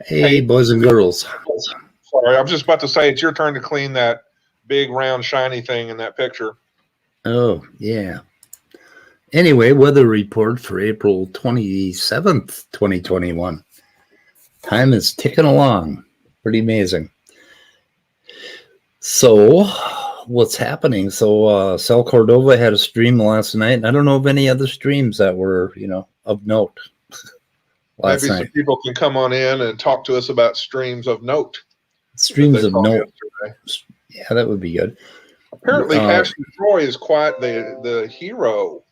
Hey, boys and girls. Sorry, I was just about to say it's your turn to clean that big, round, shiny thing in that picture. Oh, yeah. Anyway, weather report for April 27th, 2021. Time is ticking along. Pretty amazing. So, what's happening? So, Sal Cordova had a stream last night. I don't know of any other streams that were, of note. Maybe some people can come on in and talk to us about streams of note. Streams of note. Yeah, that would be good. Apparently, Pastor Troy is quite the hero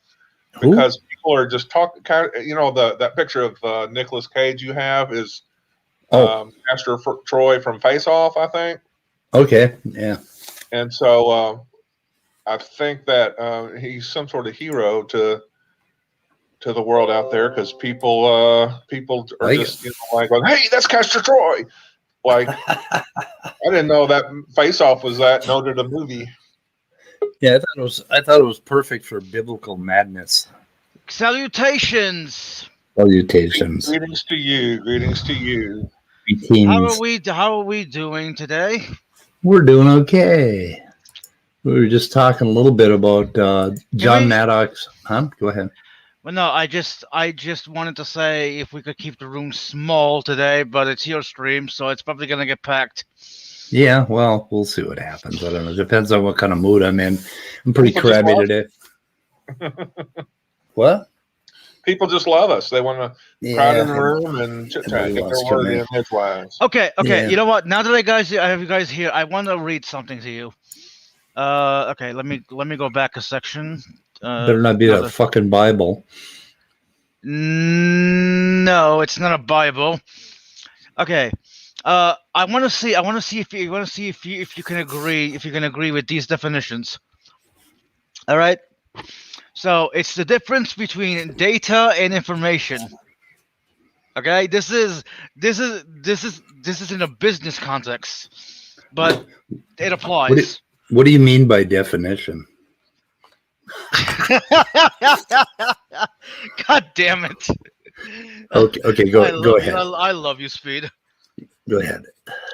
because people are just talking. That picture of Nicolas Cage you have is Pastor Troy from Face Off, I think. Okay, yeah. And so I think that he's some sort of hero to the world out there because people are just like, hey, that's Pastor Troy. Like, I didn't know that Face Off was that noted a movie. Yeah, I thought it was perfect for biblical madness. Salutations. Salutations. Greetings to you. Greetings to you. Greetings. How are we doing today? We're doing okay. We were just talking a little bit about John Maddox. Huh? Go ahead. Well, no, I just wanted to say if we could keep the room small today, but it's your stream, so it's probably going to get packed. Yeah, well, we'll see what happens. I don't know. Depends on what kind of mood I'm in. I'm pretty crabby today. What? People just love us. They want to crowd in the room and chit-chat, get their word in edgewise. Okay. Yeah. You know what? Now that I have you guys here, I want to read something to you. Okay, let me go back a section. Better not be a fucking Bible. No, it's not a Bible. Okay. I want to see if you can agree with these definitions. All right. So it's the difference between data and information. Okay, this is in a business context, but it applies. What do you mean by definition? God damn it! Okay, go ahead. I love you, Speed. Go ahead.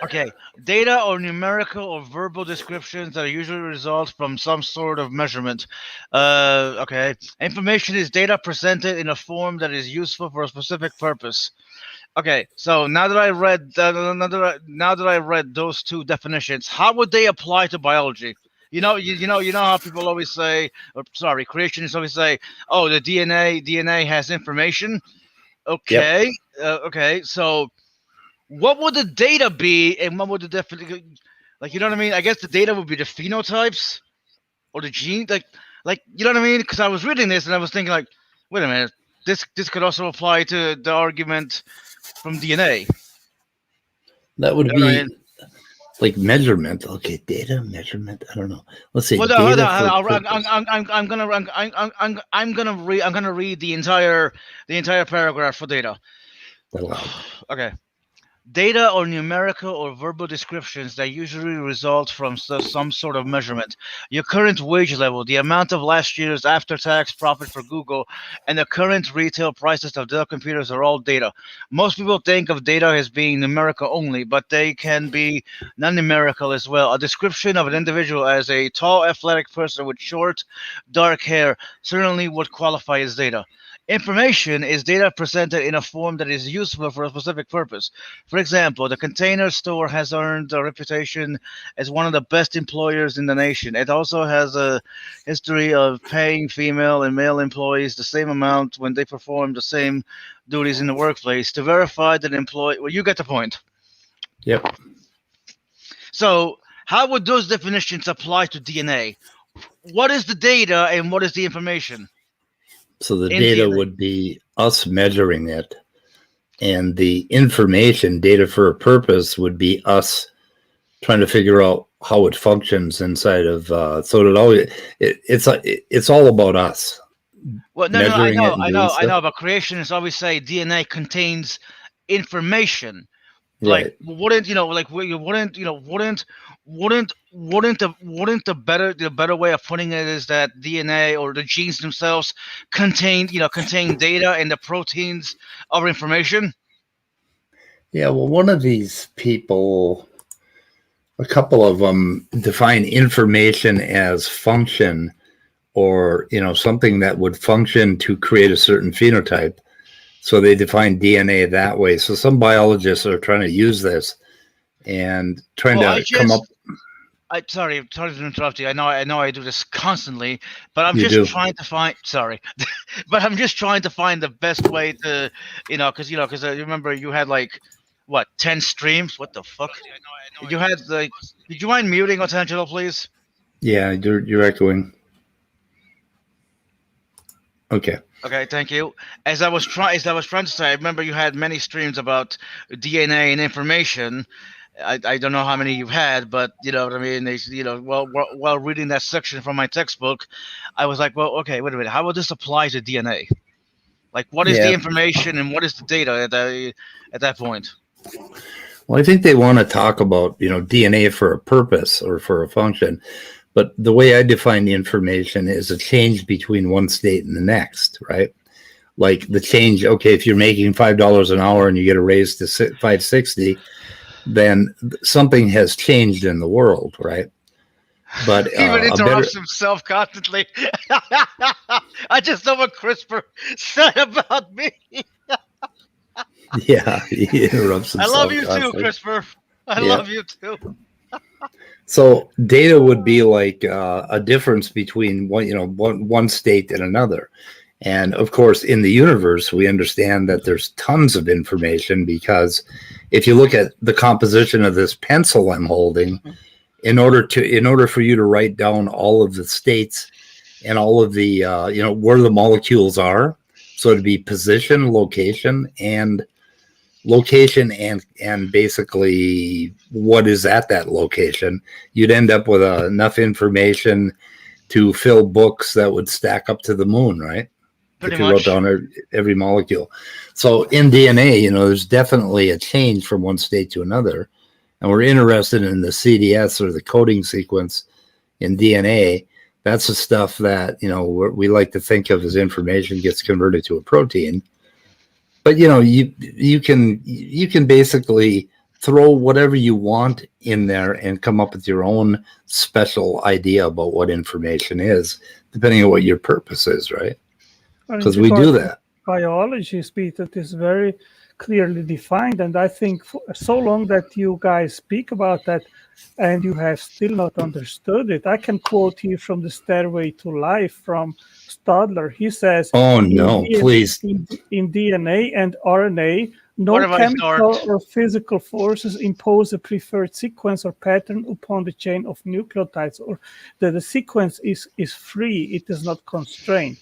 Okay, data or numerical or verbal descriptions that usually result from some sort of measurement. Okay, information is data presented in a form that is useful for a specific purpose. Okay, so now that I read those two definitions, how would they apply to biology? You know how people always say, creationists always say, oh, the DNA has information. Okay, yep. Okay, so what would the data be, and what would the definition? Like, you know what I mean? I guess the data would be the phenotypes or the gene, like you know what I mean? Because I was reading this and I was thinking, like, wait a minute, this could also apply to the argument from DNA. That would be like measurement. Okay, data measurement. I don't know. Let's see. Well, I'm gonna read the entire paragraph for data. Okay. Data or numerical or verbal descriptions that usually result from some sort of measurement. Your current wage level, the amount of last year's after-tax profit for Google, and the current retail prices of Dell computers are all data. Most people think of data as being numerical only, but they can be non-numerical as well. A description of an individual as a tall, athletic person with short, dark hair certainly would qualify as data. Information is data presented in a form that is useful for a specific purpose. For example, the Container Store has earned a reputation as one of the best employers in the nation. It also has a history of paying female and male employees the same amount when they perform the same duties in the workplace. To verify that employee, well, you get the point. Yep. So how would those definitions apply to DNA? What is the data and what is the information? So the In data DNA. would be us measuring it, and the information, data for a purpose, would be us trying to figure out how it functions inside of. So it's all about us. Well, no, measuring it and doing I know. stuff. But creationists always say DNA contains information. Right. Like, wouldn't the better way of putting it is that DNA or the genes themselves contain data and the proteins of information? Yeah. Well, one of these people, a couple of them, define information as function, or something that would function to create a certain phenotype. So they define DNA that way. So some biologists are trying to use this and trying to come up. Sorry to interrupt you. I know I do this constantly, but I'm You just do. trying to find. Sorry, but I'm just trying to find the best way to, because remember you had like, what, 10 streams? What the fuck? You had like. Did you mind muting Otangelo, please? Yeah, you're echoing. Okay. Okay, thank you. As I was trying to say, I remember you had many streams about DNA and information. I don't know how many you've had, but you know what I mean. While reading that section from my textbook, I was like, well, okay, wait a minute. How would this apply to DNA? Like, what is the information and what is the data at that point? Well, I think they want to talk about DNA for a purpose or for a function. But the way I define the information is a change between one state and the next, right? Like the change, okay, if you're making $5 an hour and you get a raise to $5.60, then something has changed in the world, right? But he even interrupts himself constantly. I just know what CRISPR said about me. Yeah, he interrupts himself. I love you too, CRISPR. I love you too. So data would be like a difference between one state and another. And of course, in the universe, we understand that there's tons of information, because if you look at the composition of this pencil I'm holding, in order for you to write down all of the states and all of the where the molecules are, so it'd be position, location, and basically what is at that location, you'd end up with enough information to fill books that would stack up to the moon, right? Pretty if you much. wrote down every molecule. So in DNA, there's definitely a change from one state to another. And we're interested in the CDS, or the coding sequence in DNA. That's the stuff that, we like to think of as information gets converted to a protein. But you can basically throw whatever you want in there and come up with your own special idea about what information is, depending on what your purpose is, right? Because we do that. Biology, Peter, is very clearly defined, and I think for so long that you guys speak about that and you have still not understood it. I can quote here from the Stairway to Life from Stadler. He says, "Oh no, please! In DNA and RNA, no chemical or physical forces impose a preferred sequence or pattern upon the chain of nucleotides, or that the sequence is free; it is not constrained.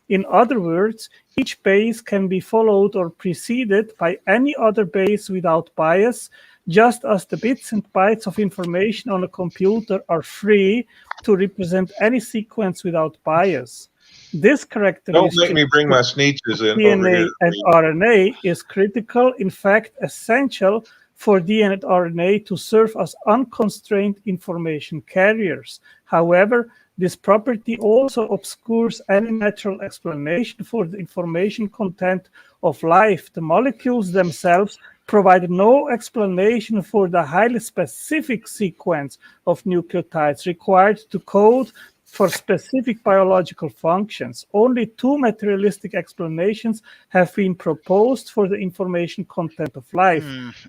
In other words, each base can be followed or preceded by any other base without bias, just as the bits and bytes of information on a computer are free to represent any sequence without bias. This characteristic don't make me bring my sneeches in DNA and RNA is critical, in fact, essential for DNA and RNA to serve as unconstrained information carriers. However, this property also obscures any natural explanation for the information content of life. The molecules themselves provide no explanation for the highly specific sequence of nucleotides required to code for specific biological functions. Only two materialistic explanations have been proposed for the information content of life.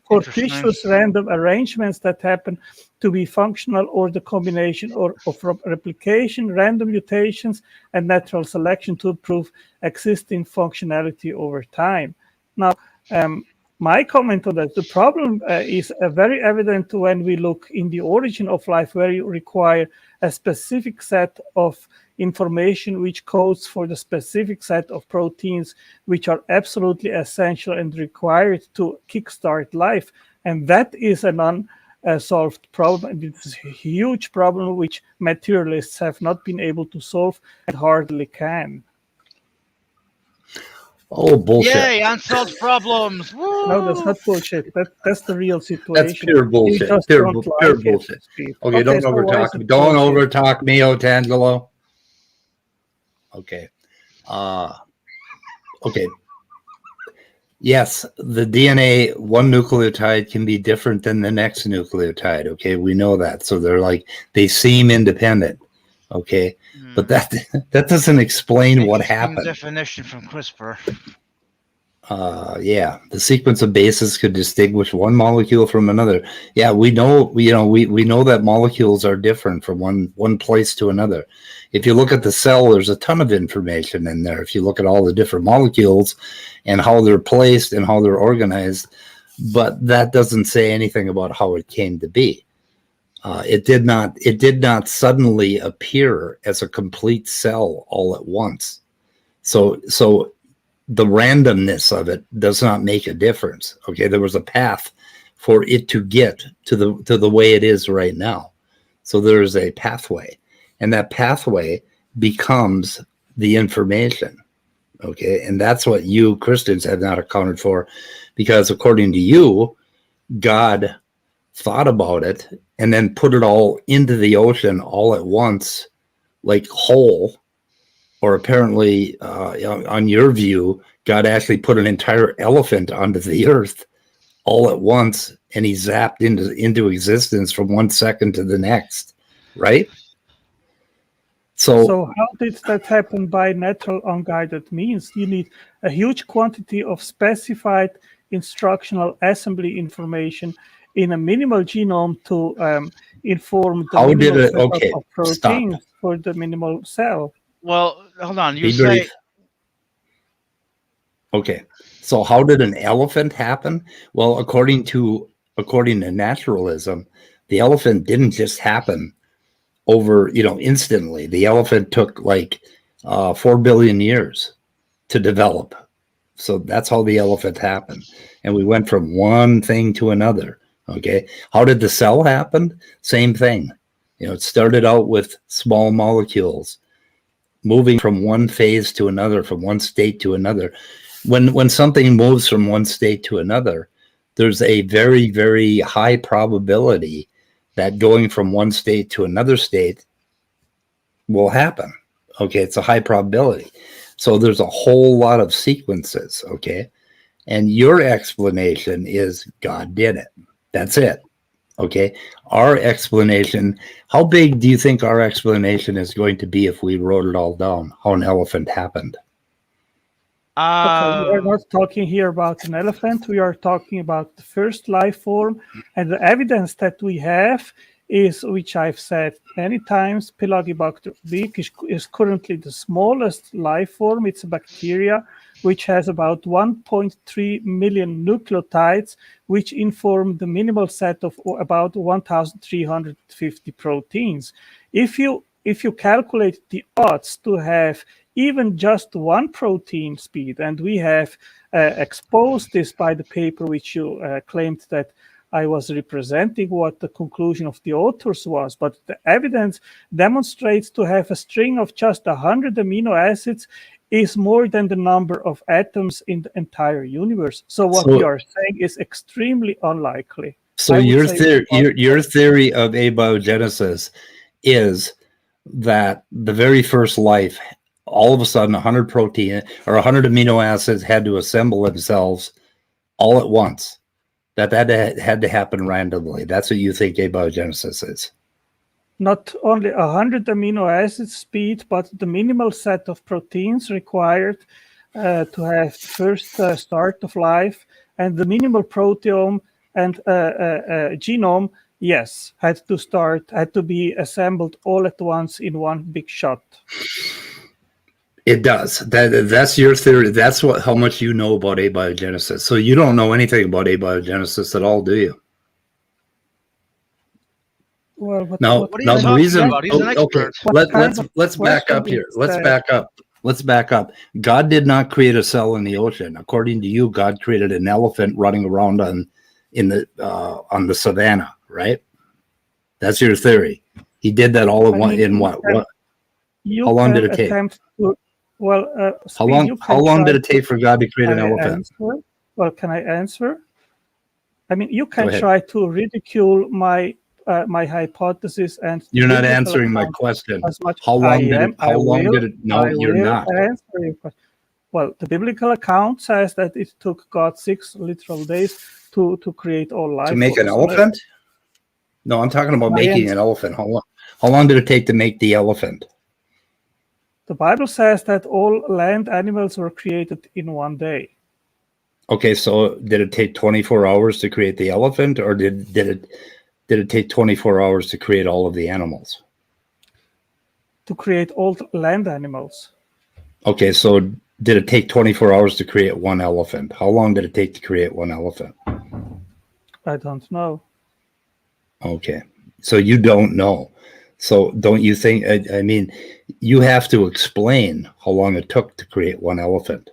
Fortuitous random arrangements that happen to be functional, or the combination of replication, random mutations, and natural selection to prove existing functionality over time. Now, my comment on that, the problem is very evident when we look in the origin of life, where you require a specific set of information which codes for the specific set of proteins which are absolutely essential and required to kickstart life. And that is an unsolved problem. It's a huge problem which materialists have not been able to solve and hardly can. Oh, bullshit. Yay, unsolved problems. Woo! No, that's not bullshit. That's the real situation. That's pure bullshit. You just Pure don't like pure it, bullshit. Steve. Okay, don't so why overtalk is me. it Don't bullshit? overtalk me, Otangelo. Okay. Okay. Yes, the DNA, one nucleotide can be different than the next nucleotide. Okay, we know that. So they seem independent. Okay, but that doesn't explain what happened. Definition from CRISPR. Yeah, the sequence of bases could distinguish one molecule from another. Yeah, we know that molecules are different from one place to another. If you look at the cell, there's a ton of information in there. If you look at all the different molecules and how they're placed and how they're organized, but that doesn't say anything about how it came to be. It did not suddenly appear as a complete cell all at once. So the randomness of it does not make a difference. Okay, there was a path for it to get to the way it is right now. So there is a pathway, and that pathway becomes the information. Okay, and that's what you Christians have not accounted for, because according to you, God thought about it and then put it all into the ocean all at once, like whole. Or apparently, on your view, God actually put an entire elephant onto the earth all at once, and he zapped into existence from 1 second to the next, right? So how did that happen by natural unguided means? You need a huge quantity of specified instructional assembly information in a minimal genome to inform the minimal setup of proteins for the minimal cell. Well, hold on. You say... Okay, so how did an elephant happen? Well, according to naturalism, the elephant didn't just happen over, instantly. The elephant took 4 billion years to develop. So that's how the elephant happened. And we went from one thing to another. Okay, how did the cell happen? Same thing. It started out with small molecules moving from one phase to another, from one state to another. When something moves from one state to another, there's a very, very high probability that going from one state to another state will happen. Okay, it's a high probability. So there's a whole lot of sequences, okay? And your explanation is God did it. That's it. Okay, our explanation, how big do you think our explanation is going to be if we wrote it all down, how an elephant happened? Okay, we are not talking here about an elephant. We are talking about the first life form. And the evidence that we have is, which I've said many times, Pelagibacter vic is currently the smallest life form. It's a bacteria which has about 1.3 million nucleotides, which inform the minimal set of about 1,350 proteins. If you calculate the odds to have even just one protein speed, and we have exposed this by the paper which you claimed that I was representing what the conclusion of the authors was, but the evidence demonstrates to have a string of just 100 amino acids is more than the number of atoms in the entire universe. So what we are saying is extremely unlikely. So your theory of abiogenesis is that the very first life, all of a sudden 100 protein or 100 amino acids had to assemble themselves all at once. That had to happen randomly. That's what you think abiogenesis is. Not only 100 amino acid speed, but the minimal set of proteins required to have first start of life, and the minimal proteome and genome, yes, had to be assembled all at once in one big shot. It does. That's your theory. That's how much you know about abiogenesis. So you don't know anything about abiogenesis at all, do you? Well, What are you the talking reason. about? He's an Okay, expert. let's back up here. Let's back up. Let's back up. God did not create a cell in the ocean. According to you, God created an elephant running around on the savannah, right? That's your theory. He did that all in what? How long did it take? How long did it take for God to create an elephant? Well, can I answer? I mean, you can try to ridicule my hypothesis, and you're not answering my question. How long did it? No, you're not. Well, the biblical account says that it took God 6 literal days to create all life. To make an elephant? No, I'm talking about making an elephant. How long did it take to make the elephant? The Bible says that all land animals were created in 1 day. Okay, so did it take 24 hours to create the elephant, or did it take 24 hours to create all of the animals? To create all land animals. Okay, so did it take 24 hours to create one elephant? How long did it take to create one elephant? I don't know. Okay, so you don't know. So don't you think, I mean, you have to explain how long it took to create one elephant.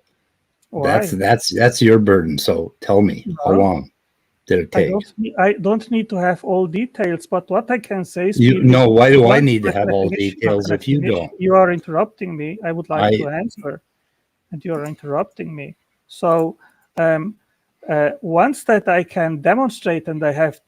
Why? That's your burden. So tell me, how long did it take? I don't need to have all details, but what I can say is... why do I need to have all details if you don't? You are interrupting me. I would like to answer, and you are interrupting me. So once that I can demonstrate, and I have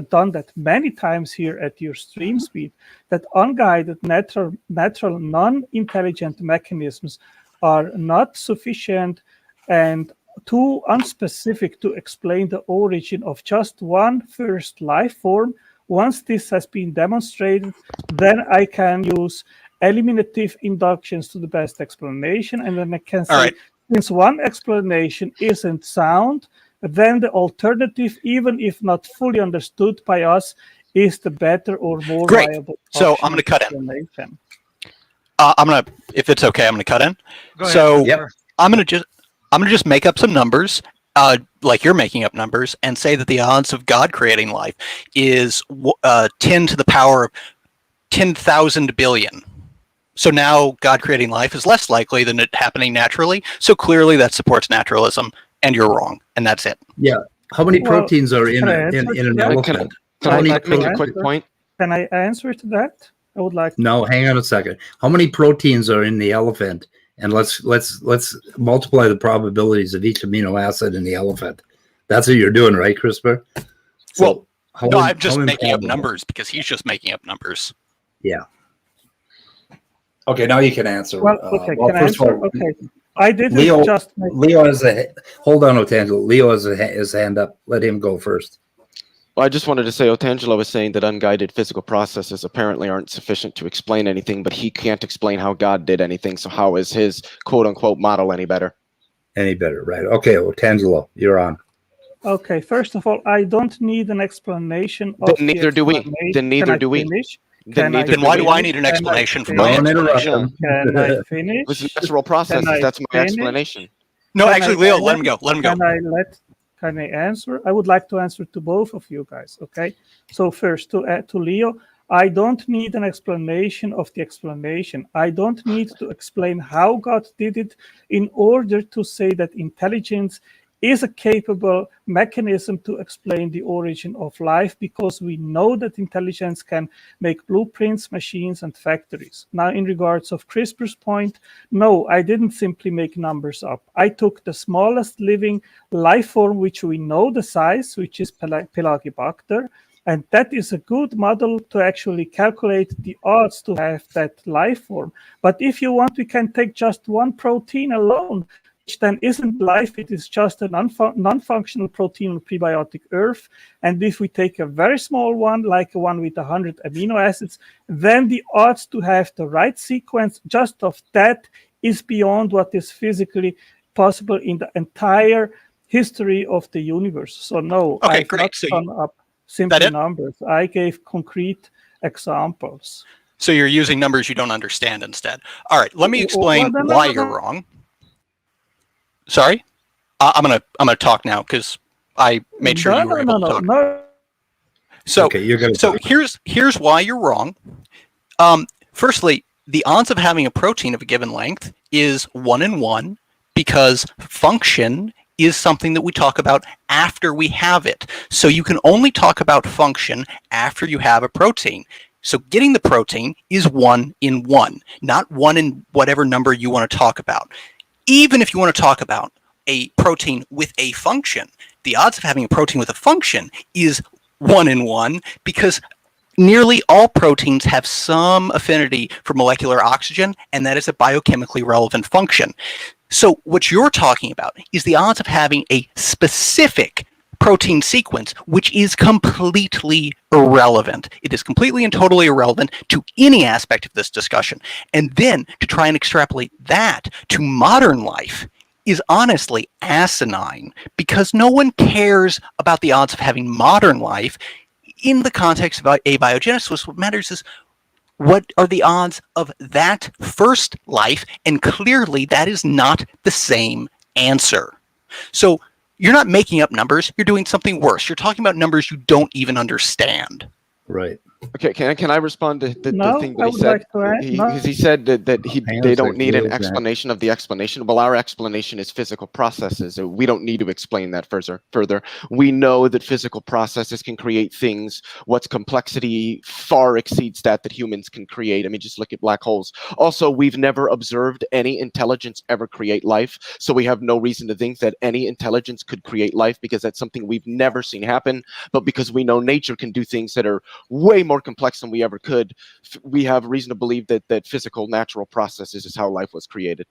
done that many times here at your stream speed, that unguided natural non-intelligent mechanisms are not sufficient and too unspecific to explain the origin of just one first life form. Once this has been demonstrated, then I can use eliminative inductions to the best explanation, and then I can say, since one explanation isn't sound, then the alternative, even if not fully understood by us, is the better or more viable. So I'm going to cut in. If it's okay, I'm going to cut in. So I'm going to just make up some numbers, like you're making up numbers, and say that the odds of God creating life is 10 to the power of 10,000 billion. So now God creating life is less likely than it happening naturally. So clearly that supports naturalism, and you're wrong, and that's it. Yeah. How many proteins are in an elephant? Can I make a quick point? Can I answer to that? I would like. No, hang on a second. How many proteins are in the elephant? And let's multiply the probabilities of each amino acid in the elephant. That's what you're doing, right, CRISPR? So I'm just making up numbers because he's just making up numbers. Yeah. Okay, now you can answer. Well, okay, can I answer? Okay. I didn't just make... Leo has hold on, Otangelo. Leo has his hand up. Let him go first. Well, I just wanted to say Otangelo was saying that unguided physical processes apparently aren't sufficient to explain anything, but he can't explain how God did anything. So how is his quote-unquote model any better? Any better, right? Okay, Otangelo, you're on. Okay, first of all, I don't need an explanation. Then neither do we. Then neither do we. Then why do I need an explanation for my explanation? Can I finish? With natural processes, that's my explanation. No, actually, Leo, let him go. Let him go. Can I answer? I would like to answer to both of you guys, okay? So first, to Leo, I don't need an explanation of the explanation. I don't need to explain how God did it in order to say that intelligence is a capable mechanism to explain the origin of life, because we know that intelligence can make blueprints, machines, and factories. Now, in regards of CRISPR's point, no, I didn't simply make numbers up. I took the smallest living life form, which we know the size, which is Pelagibacter, and that is a good model to actually calculate the odds to have that life form. But if you want, we can take just one protein alone, which then isn't life, it is just a non-functional protein on prebiotic Earth. And if we take a very small one, like one with 100 amino acids, then the odds to have the right sequence just of that is beyond what is physically possible in the entire history of the universe. So no, okay, I've not done up simple numbers. I gave concrete examples. So you're using numbers you don't understand instead. All right, let me explain why you're wrong. Sorry, I'm gonna talk now because I made sure you were able to talk. No. So, okay, you're gonna so here's why you're wrong. Firstly, the odds of having a protein of a given length is 1 in 1 because function is something that we talk about after we have it. So you can only talk about function after you have a protein. So getting the protein is 1 in 1, not 1 in whatever number you want to talk about. Even if you want to talk about a protein with a function, the odds of having a protein with a function is 1 in 1 because nearly all proteins have some affinity for molecular oxygen, and that is a biochemically relevant function. So what you're talking about is the odds of having a specific protein sequence, which is completely irrelevant. It is completely and totally irrelevant to any aspect of this discussion. And then to try and extrapolate that to modern life is honestly asinine because no one cares about the odds of having modern life in the context of abiogenesis. What matters is what are the odds of that first life, and clearly that is not the same answer. So you're not making up numbers, you're doing something worse. You're talking about numbers you don't even understand. Right. Okay, can I respond to the thing that he said? Like he said that they don't need an explanation of the explanation. Well, our explanation is physical processes. So we don't need to explain that further. We know that physical processes can create things. What's complexity far exceeds that humans can create. I mean, just look at black holes. Also, we've never observed any intelligence ever create life. So we have no reason to think that any intelligence could create life because that's something we've never seen happen. But because we know nature can do things that are way more complex than we ever could, we have reason to believe that physical natural processes is how life was created.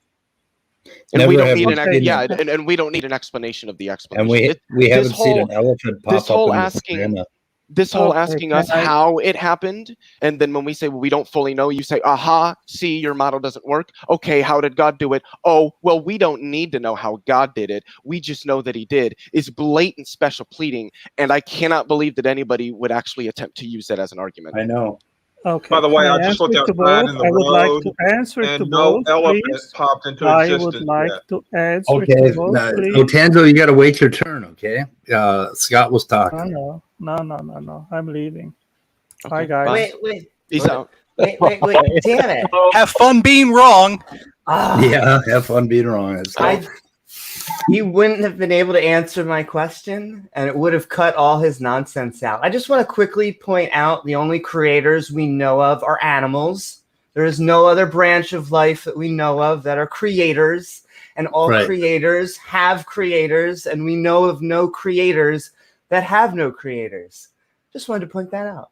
And we don't need and we don't need an explanation of the explanation. And we haven't seen an elephant pop up in the this whole asking us how it happened, and then when we say, well, we don't fully know, you say, aha, see, your model doesn't work. Okay, how did God do it? Oh, well, we don't need to know how God did it. We just know that he did, is blatant special pleading, and I cannot believe that anybody would actually attempt to use that as an argument. I know. Okay. By the way, I just looked outside in the I would road, like to answer and to no both, elephant please. popped into I existence would like yet. to answer Okay, to both, please. so Tanzo, you got to wait your turn, okay? Scott was talking. No. I'm leaving. Okay, Bye, guys. Wait. Peace out. Wait. Damn it. Have fun being wrong. Yeah, have fun being wrong. He wouldn't have been able to answer my question, and it would have cut all his nonsense out. I just want to quickly point out the only creators we know of are animals. There is no other branch of life that we know of that are creators, and all creators have creators, and we know of no creators that have no creators. Just wanted to point that out.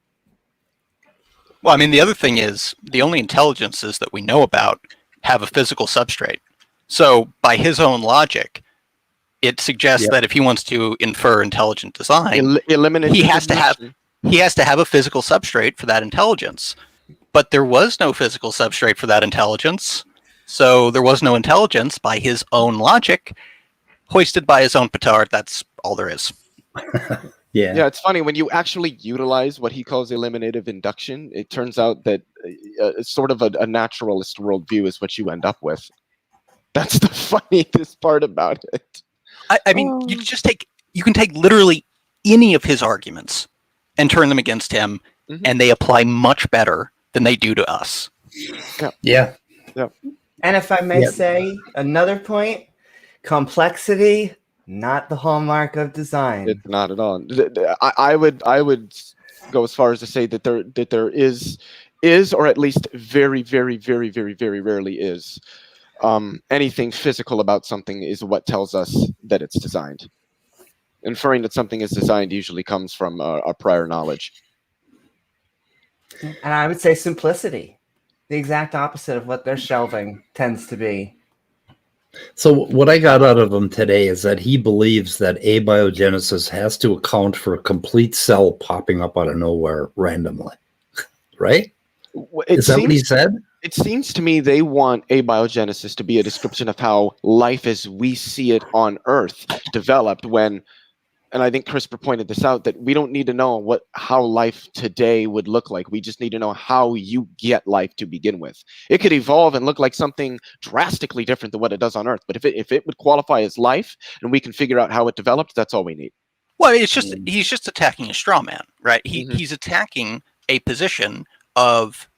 Well, I mean, the other thing is the only intelligences that we know about have a physical substrate. So by his own logic, it suggests that if he wants to infer intelligent design, he has to have a physical substrate for that intelligence. But there was no physical substrate for that intelligence, so there was no intelligence by his own logic, hoisted by his own petard. That's all there is. Yeah, it's funny when you actually utilize what he calls eliminative induction. It turns out that sort of a naturalist worldview is what you end up with. That's the funniest part about it. I mean, you can take literally any of his arguments and turn them against him, and they apply much better than they do to us. Yeah. And if I may say another point, complexity, not the hallmark of design. It's not at all. I would go as far as to say that there is or at least very, very, very, very, very rarely is anything physical about something is what tells us that it's designed. Inferring that something is designed usually comes from a prior knowledge. And I would say simplicity, the exact opposite of what their shelving tends to be. So what I got out of him today is that he believes that abiogenesis has to account for a complete cell popping up out of nowhere randomly, right? Is that what he said? It seems to me they want abiogenesis to be a description of how life as we see it on Earth developed when and I think CRISPR pointed this out, that we don't need to know how life today would look like. We just need to know how you get life to begin with. It could evolve and look like something drastically different than what it does on Earth. But if it would qualify as life and we can figure out how it developed, that's all we need. Well, it's just he's just attacking a straw man, right? He's attacking a position of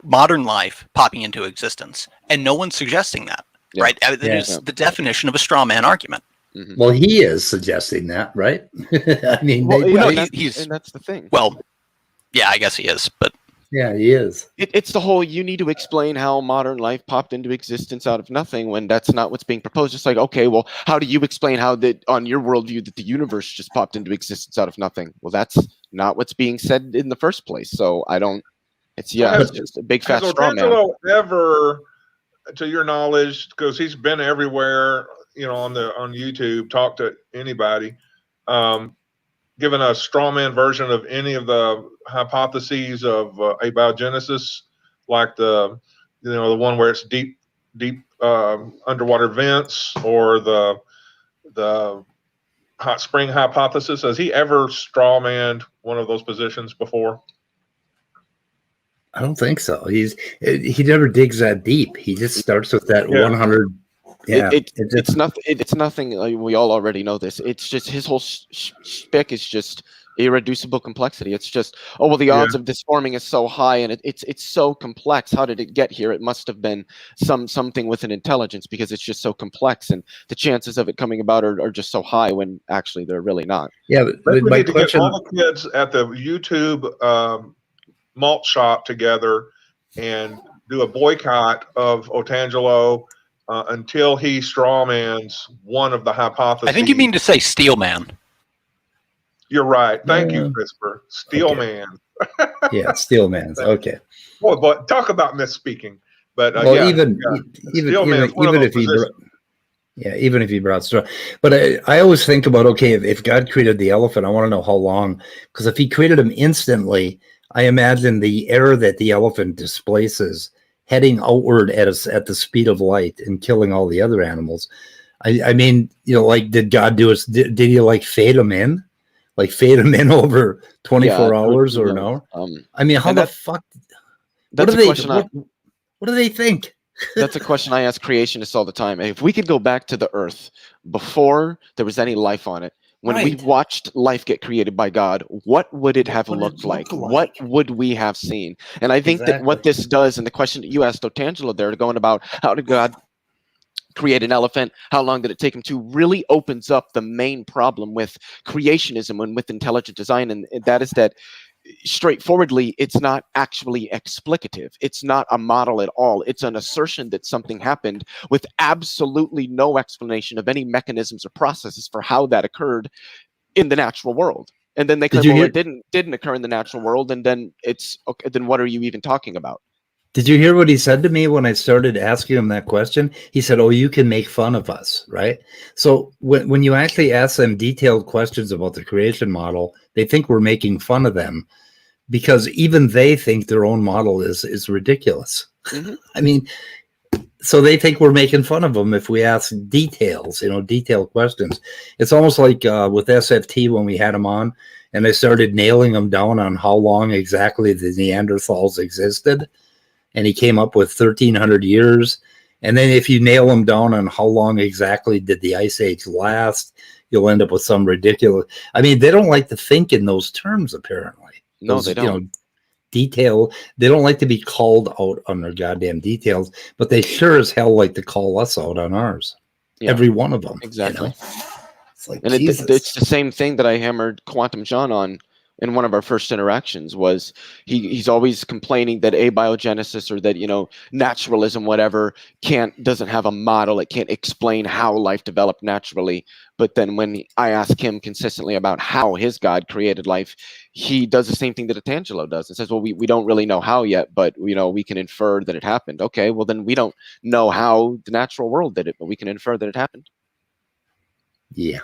modern life popping into existence, and no one's suggesting that, right? It is the definition of a straw man argument. Mm-hmm. Well, he is suggesting that, right? I mean, and that's the thing. Well, yeah, I guess he is, but yeah, he is. It's the whole, you need to explain how modern life popped into existence out of nothing, when that's not what's being proposed. It's like, okay, well, how do you explain how that on your worldview that the universe just popped into existence out of nothing? Well, that's not what's being said in the first place. So I don't. It's just a big fat straw man. Has ever, to your knowledge, because he's been everywhere, on YouTube, talk to anybody, given a straw man version of any of the hypotheses of abiogenesis, like the one where it's deep underwater vents, or the hot spring hypothesis? Has he ever straw manned one of those positions before? I don't think so. He never digs that deep. He just starts with that 100. Yeah, it's nothing. It's nothing. We all already know this. It's just his whole spick is just irreducible complexity. It's just, the odds of this forming is so high, and it's so complex. How did it get here? It must have been something with an intelligence, because it's just so complex, and the chances of it coming about are just so high, when actually they're really not. Yeah, but we need to get all the kids at the YouTube malt shop together and do a boycott of Otangelo until he strawmans one of the hypotheses. I think you mean to say Steel Man. You're right. Thank you, CRISPR. Steel Man. Yeah, Steel Man's okay. Boy, but talk about misspeaking. But even if he brought straw. But I always think about, okay, if God created the elephant, I want to know how long, because if he created him instantly, I imagine the air that the elephant displaces heading outward at the speed of light and killing all the other animals. I mean, did God do it? Did he fade him in? Fade him in over 24 hours or no? I mean, how the fuck? What do they think? That's a question I ask creationists all the time. If we could go back to the Earth before there was any life on it, when we watched life get created by God, what would it have looked like? What would we have seen? And I think that what this does, and the question that you asked Otangelo there, going about how did God create an elephant, how long did it take him to, really opens up the main problem with creationism and with intelligent design, and that is that straightforwardly, it's not actually explicative. It's not a model at all. It's an assertion that something happened with absolutely no explanation of any mechanisms or processes for how that occurred in the natural world. And then they claim, it didn't occur in the natural world, and then it's okay, then what are you even talking about? Did you hear what he said to me when I started asking him that question? He said, you can make fun of us, right? So when you actually ask them detailed questions about the creation model, they think we're making fun of them, because even they think their own model is ridiculous. Mm-hmm. I mean, so they think we're making fun of them if we ask detailed questions. It's almost like with SFT when we had him on, and they started nailing him down on how long exactly the Neanderthals existed. And he came up with 1,300 years. And then if you nail him down on how long exactly did the Ice Age last, you'll end up with some ridiculous. I mean, they don't like to think in those terms, apparently. No, they don't. Detail. They don't like to be called out on their goddamn details, but they sure as hell like to call us out on ours. Yeah, every one of them. Exactly. It's like, and it's the same thing that I hammered Quantum John on in one of our first interactions. Was he's always complaining that abiogenesis, or that naturalism, whatever, doesn't have a model. It can't explain how life developed naturally. But then when I ask him consistently about how his God created life, he does the same thing that Otangelo does, and says, well, we don't really know how yet, but we can infer that it happened. Okay, well then we don't know how the natural world did it, but we can infer that it happened. Yeah.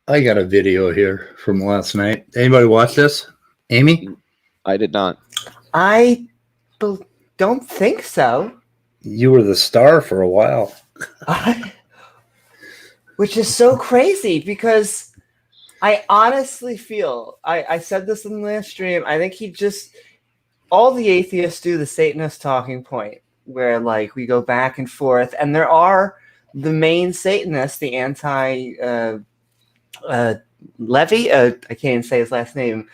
I got a video here from last night. Anybody watch this? Amy? I did not. I don't think so. You were the star for a while. which is so crazy because I honestly feel, I said this in the last stream, I think all the atheists do the Satanist talking point, where like we go back and forth, and there are the main Satanists, the Levy, I can't even say his last name,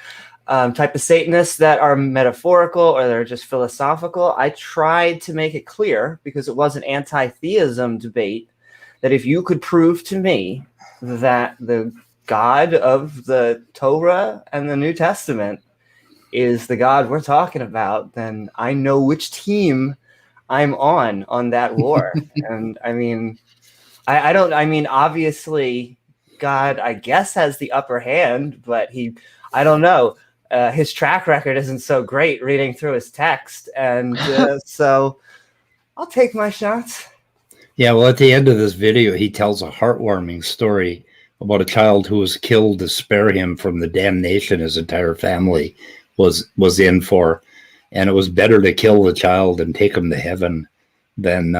type of Satanists that are metaphorical or they're just philosophical. I tried to make it clear, because it was an anti-theism debate, that if you could prove to me that the God of the Torah and the New Testament is the God we're talking about, then I know which team I'm on that war. And I mean, I mean, obviously God, I guess, has the upper hand, but I don't know. His track record isn't so great reading through his text. And so I'll take my shots. Yeah, well, at the end of this video, he tells a heartwarming story about a child who was killed to spare him from the damnation his entire family was in for. And it was better to kill the child and take him to heaven than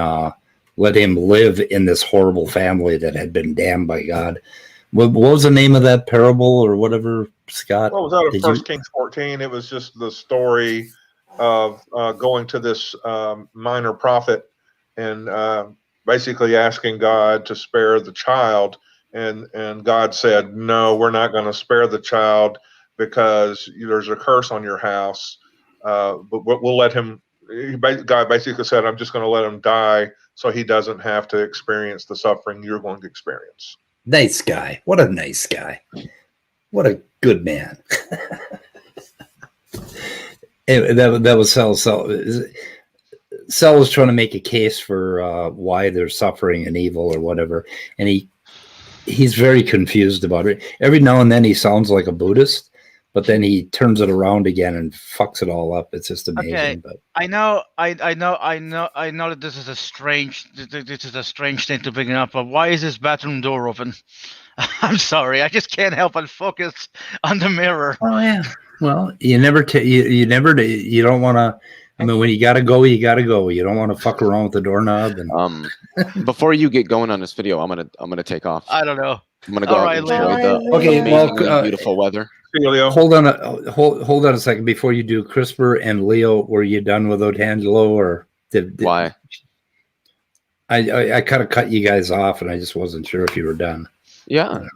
let him live in this horrible family that had been damned by God. What was the name of that parable or whatever, Scott? What was out of 1 Kings 14? It was just the story of going to this minor prophet and basically asking God to spare the child. And God said, no, we're not going to spare the child because there's a curse on your house. But we'll let him. God basically said, I'm just going to let him die so he doesn't have to experience the suffering you're going to experience. Nice guy. What a nice guy. What a good man. That was Sel. Sel was trying to make a case for why there's suffering and evil or whatever. And he's very confused about it. Every now and then he sounds like a Buddhist, but then he turns it around again and fucks it all up. It's just amazing. Okay. But I know that this is a strange thing to bring up, but why is this bathroom door open? I'm sorry, I just can't help but focus on the mirror. Oh yeah. Well, you don't want to. I mean, when you gotta go, you gotta go. You don't want to fuck around with the doorknob. And before you get going on this video, I'm gonna take off. I don't know. I'm gonna go out and enjoy the amazingly beautiful weather. Hold on a second before you do. CRISPR and Leo, were you done with Otangelo, or did why? I kind of cut you guys off, and I just wasn't sure if you were done. Yeah.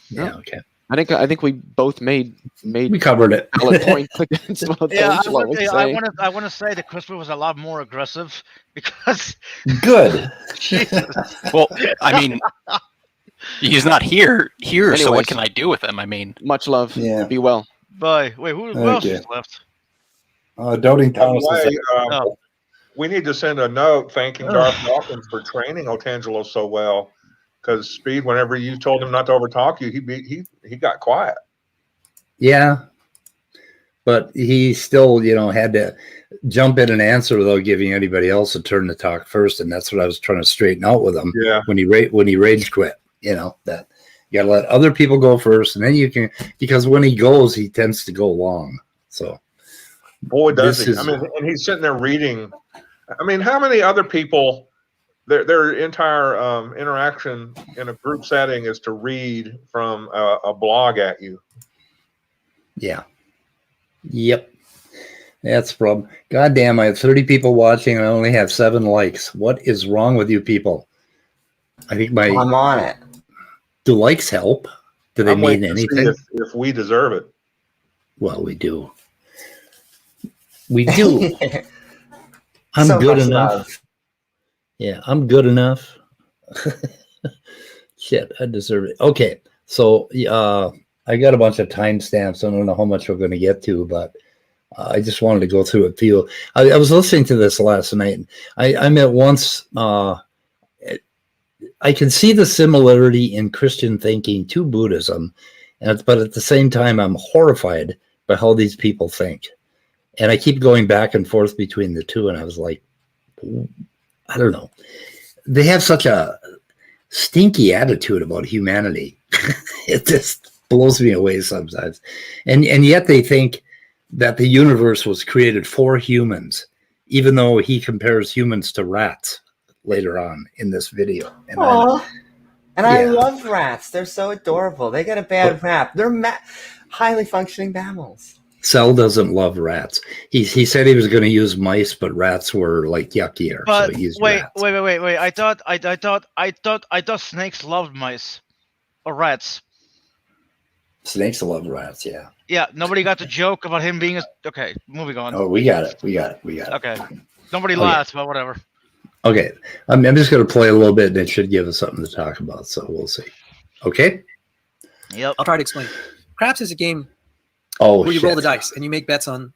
Yeah. Okay. I think we both made we covered it. Valid points against what I want to say that CRISPR was a lot more aggressive because good. Well, I mean, he's not here. Anyways, so what can I do with him? I mean, much love. Yeah. Be well. Bye. Wait, who else is left? Doting Thomas. We need to send a note thanking Darth Dawkins for training Otangelo so well. Because Speed, whenever you told him not to overtalk you, he got quiet. Yeah, but he still, had to jump in and answer without giving anybody else a turn to talk first, and that's what I was trying to straighten out with him. Yeah. When he rage quit, that you got to let other people go first, and then you can, because when he goes, he tends to go long. So, boy, does he! I mean, and he's sitting there reading. I mean, how many other people? Their entire interaction in a group setting is to read from a blog at you. Yeah. Yep. That's the problem. God damn, I have 30 people watching and I only have 7 likes. What is wrong with you people? I think I'm on it. Do likes help? Do they mean anything? If we deserve it. Well, we do. We do. I'm so good enough. Love. Yeah, I'm good enough. Shit, I deserve it. Okay, so I got a bunch of timestamps. I don't know how much we're going to get to, but I just wanted to go through a few. I was listening to this last night. I met once. I can see the similarity in Christian thinking to Buddhism, but at the same time, I'm horrified by how these people think. And I keep going back and forth between the two, and I was like, I don't know. They have such a stinky attitude about humanity. It just blows me away sometimes. And yet they think that the universe was created for humans, even though he compares humans to rats later on in this video. And And I love rats. They're so adorable. They get a bad rap. They're highly functioning mammals. Cell doesn't love rats. He said he was going to use mice, but rats were like yuckier. But so he used wait. rats. I thought snakes loved mice or rats. Snakes love rats. Yeah. Yeah. Nobody got the joke about him being okay. Moving on. Oh, we got it. Okay. Nobody laughed, but whatever. Okay. I'm just going to play a little bit, and it should give us something to talk about. So we'll see. Okay. Yep. I'll try to explain. Craps is a game where you roll the dice and you make bets on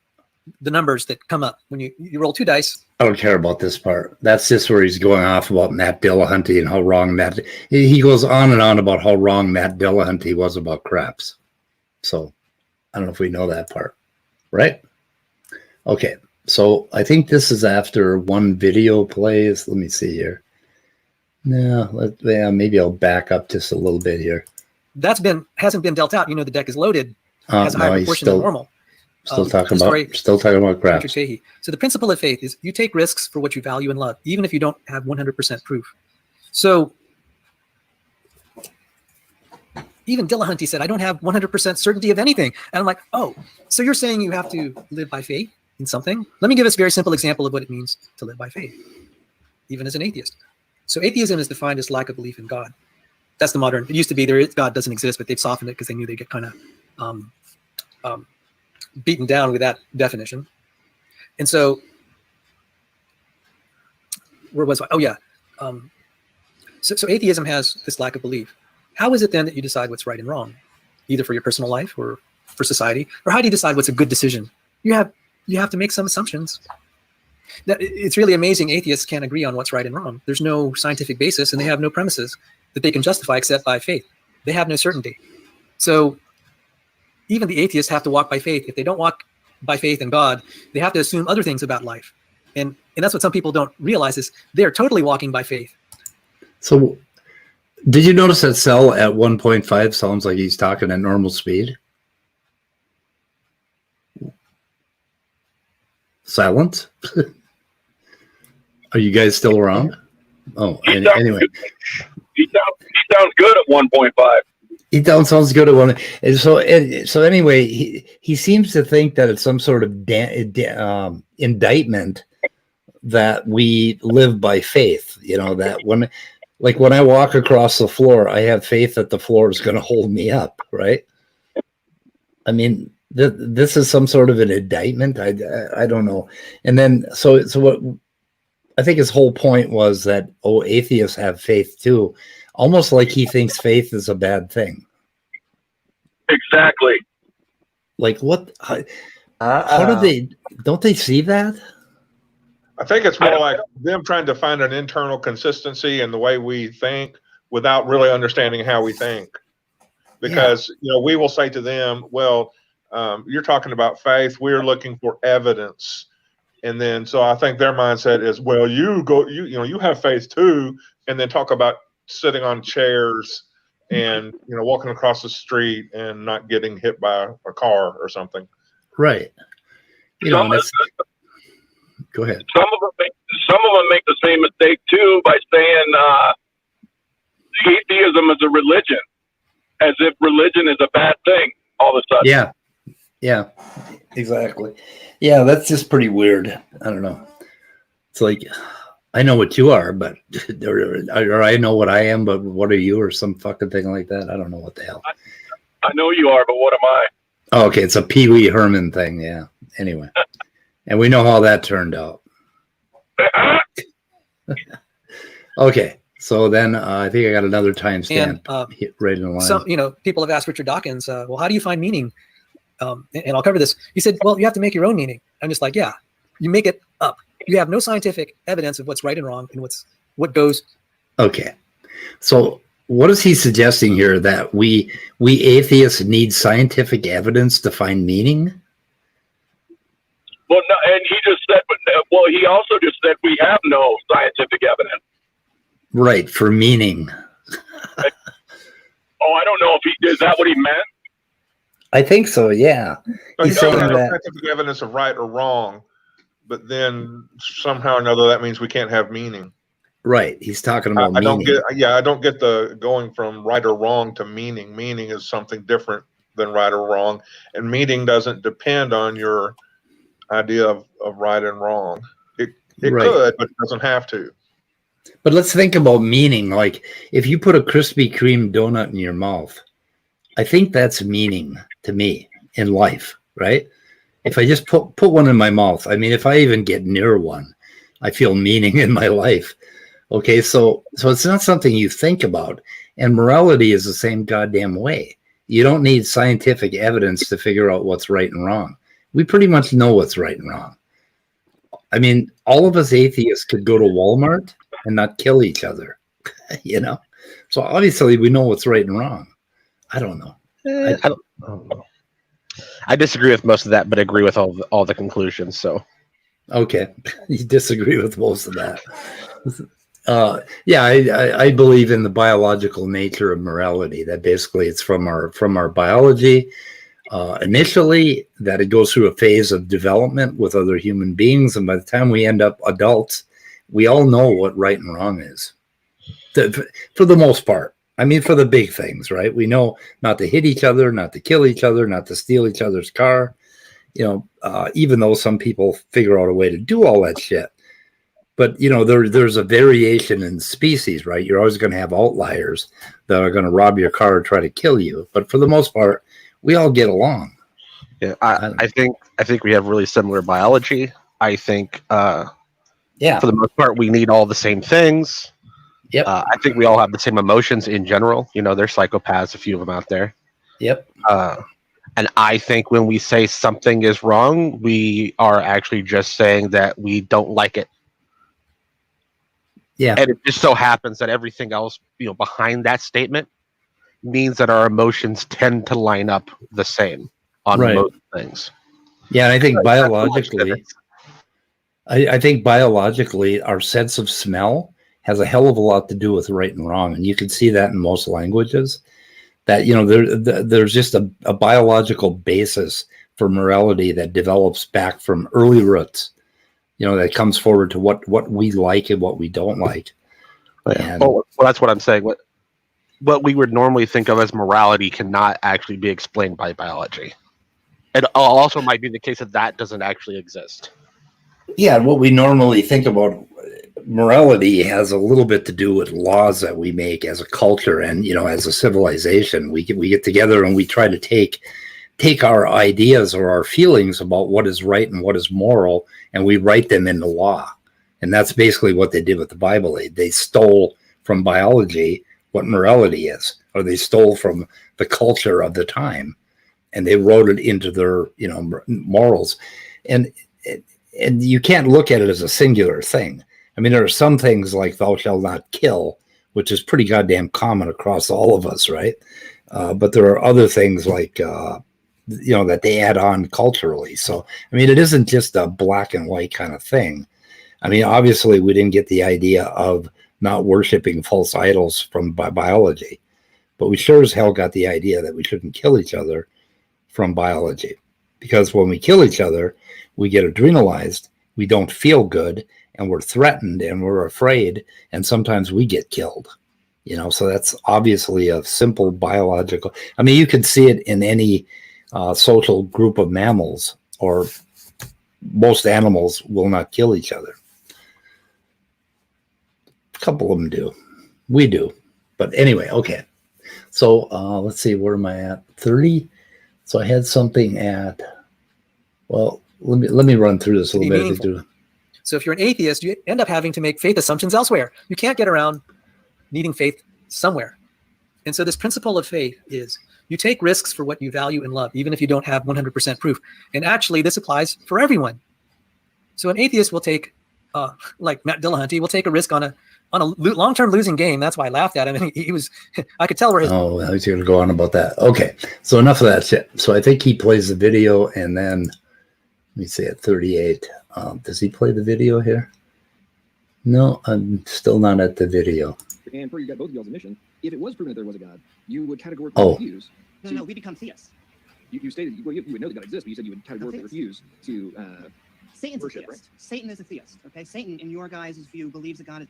the numbers that come up. When you roll 2 dice. I don't care about this part. That's just where he's going off about Matt Dillahunty and how wrong he goes on and on about how wrong Matt Dillahunty was about craps. So I don't know if we know that part, right? Okay. So I think this is after one video plays. Let me see here. No, maybe I'll back up just a little bit here. Hasn't been dealt out. The deck is loaded. Has a higher proportion than normal. Still talking about craps. So the principle of faith is you take risks for what you value and love, even if you don't have 100% proof. So even Dillahunty said, I don't have 100% certainty of anything. And I'm like, oh, so you're saying you have to live by faith in something? Let me give us a very simple example of what it means to live by faith, even as an atheist. So atheism is defined as lack of belief in God. That's the modern. It used to be God doesn't exist, but they've softened it because they knew they'd get kind of beaten down with that definition. And so, where was I? Oh yeah. So atheism has this lack of belief. How is it then that you decide what's right and wrong, either for your personal life or for society, or how do you decide what's a good decision? You have to make some assumptions. It's really amazing. Atheists can't agree on what's right and wrong. There's no scientific basis, and they have no premises that they can justify except by faith. They have no certainty. So even the atheists have to walk by faith. If they don't walk by faith in God, they have to assume other things about life. And that's what some people don't realize is they're totally walking by faith. So did you notice that Cell at 1.5 sounds like he's talking at normal speed? Silence? Are you guys still around? Oh, anyway. He sounds good at 1.5. He sounds good at one. And so anyway, he seems to think that it's some sort of indictment that we live by faith. That when I walk across the floor, I have faith that the floor is going to hold me up, right? I mean, this is some sort of an indictment. I don't know. And then so what I think his whole point was that atheists have faith too, almost like he thinks faith is a bad thing. Exactly. Like what? How don't they see that? I think it's more like them trying to find an internal consistency in the way we think without really understanding how we think. Because, we will say to them, well, you're talking about faith. We're looking for evidence. And then, so I think their mindset is, well, you have faith too. And then talk about sitting on chairs and, walking across the street and not getting hit by a car or something. Right. Go ahead. Some of them make the same mistake too by saying atheism is a religion, as if religion is a bad thing all of a sudden. Yeah, exactly. Yeah, that's just pretty weird. I don't know. It's like, I know what you are, but or I know what I am, but what are you, or some fucking thing like that? I don't know what the hell. I know you are, but what am I? Oh, okay, it's a Pee Wee Herman thing. Yeah. Anyway, and we know how that turned out. Okay, so then I think I got another timestamp right in the line. Some, people have asked Richard Dawkins, well, how do you find meaning? And I'll cover this. He said, well, you have to make your own meaning. I'm just like, yeah, you make it up. You have no scientific evidence of what's right and wrong and what goes. Okay. So what is he suggesting here, that we atheists need scientific evidence to find meaning? Well, no, and he just said, he also just said we have no scientific evidence. Right, for meaning. I don't know if is that what he meant? I think so, yeah. He's saying that scientific evidence of right or wrong, but then somehow or another that means we can't have meaning. Right. He's talking about I don't meaning. I don't get the going from right or wrong to meaning. Meaning is something different than right or wrong, and meaning doesn't depend on your idea of right and wrong. It Right. could, but it doesn't have to. But let's think about meaning. Like if you put a Krispy Kreme donut in your mouth, I think that's meaning to me in life, right? If I just put one in my mouth, I mean, if I even get near one, I feel meaning in my life. Okay, so it's not something you think about, and morality is the same goddamn way. You don't need scientific evidence to figure out what's right and wrong. We pretty much know what's right and wrong. I mean, all of us atheists could go to Walmart and not kill each other, you know? So obviously we know what's right and wrong. I don't know. I don't know. I disagree with most of that, but agree with all the conclusions. So, okay, you disagree with most of that. Yeah, I believe in the biological nature of morality. That basically it's from our biology. Initially, that it goes through a phase of development with other human beings, and by the time we end up adults, we all know what right and wrong is, for the most part. I mean, for the big things, right? We know not to hit each other, not to kill each other, not to steal each other's car. You know, even though some people figure out a way to do all that shit. But, you know, there's a variation in species, right? You're always going to have outliers that are going to rob your car or try to kill you. But for the most part, we all get along. Yeah, I think we have really similar biology. I think, for the most part, we need all the same things. Yep. I think we all have the same emotions in general. You know, there's psychopaths, a few of them out there. Yep. And I think when we say something is wrong, we are actually just saying that we don't like it. Yeah. And it just so happens that everything else, you know, behind that statement means that our emotions tend to line up the same on most things. Yeah, and I think biologically, I think biologically, our sense of smell has a hell of a lot to do with right and wrong, and you can see that in most languages. That, you know, there's just a biological basis for morality that develops back from early roots. You know, that comes forward to what we like and what we don't like. Yeah. Well, that's what I'm saying. What we would normally think of as morality cannot actually be explained by biology. It also might be the case that doesn't actually exist. Yeah, what we normally think about morality has a little bit to do with laws that we make as a culture and, you know, as a civilization. We get together and we try to take our ideas or our feelings about what is right and what is moral, and we write them into law. And that's basically what they did with the Bible. They stole from biology what morality is, or they stole from the culture of the time, and they wrote it into their, you know, morals. And you can't look at it as a singular thing. I mean, there are some things like thou shalt not kill, which is pretty goddamn common across all of us, right? But there are other things like, you know, that they add on culturally. So, I mean, it isn't just a black and white kind of thing. I mean, obviously, we didn't get the idea of not worshiping false idols from biology, but we sure as hell got the idea that we shouldn't kill each other from biology. Because when we kill each other, we get adrenalized, we don't feel good, and we're threatened and we're afraid, and sometimes we get killed. You know, so that's obviously a simple biological. I mean, you can see it in any social group of mammals, or most animals will not kill each other. A couple of them do. We do. But anyway, okay. So let's see, where am I at? 30. So I had something at, well, let me run through this a little bit. So if you're an atheist, you end up having to make faith assumptions elsewhere. You can't get around needing faith somewhere. And so this principle of faith is you take risks for what you value and love, even if you don't have 100% proof. And actually, this applies for everyone. So an atheist will take, like Matt Dillahunty, will take a risk on a long-term losing game. That's why I laughed at him. And he was, I could tell where his. Oh, I was going to go on about that. Okay, so enough of that shit. So I think he plays the video, and then let me see at 38. Does he play the video here? No, I'm still not at the video. And for you got both of y'all's admission, if it was proven that there was a God, you would categorically refuse. No, we become theists. You stated you would know that God exists, but you said you would categorically refuse to Satan's worship, a theist. right? Satan is a theist. Okay, Satan, in your guys' view, believes that God is.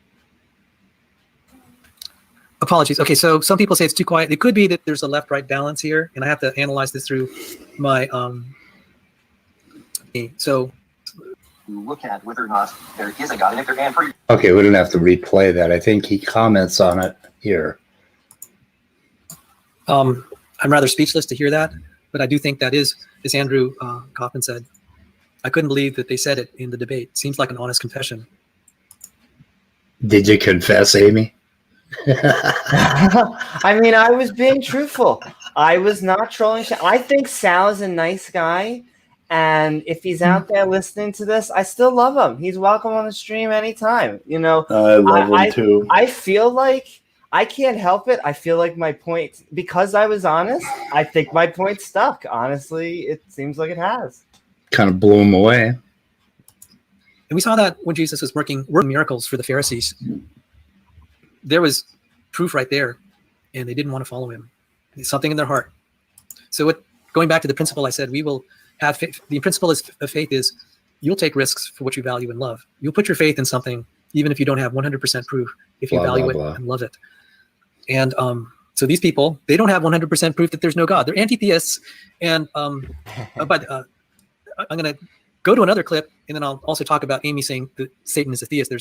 Apologies. Okay, so some people say it's too quiet. It could be that there's a left-right balance here, and I have to analyze this through my so look at whether or not there is a God, and if there and for Okay, we didn't have to replay that. I think he comments on it here. I'm rather speechless to hear that, but I do think that is, as Andrew Kaufman said, I couldn't believe that they said it in the debate. Seems like an honest confession. Did you confess, Amy? I mean, I was being truthful. I was not trolling. I think Sal is a nice guy. And if he's out there listening to this, I still love him. He's welcome on the stream anytime. You know, I love him too. I feel like I can't help it. I feel like my point, because I was honest, I think my point stuck. Honestly, it seems like it has. Kind of blew him away. And we saw that when Jesus was working miracles for the Pharisees. There was proof right there, and they didn't want to follow him. It's something in their heart. So going back to the principle I said, we will have faith. The principle of faith is you'll take risks for what you value and love. You'll put your faith in something, even if you don't have 100% proof, if you value it and love it. And so these people, they don't have 100% proof that there's no God. They're anti-theists. And but I'm going to go to another clip, and then I'll also talk about Amy saying that Satan is a theist.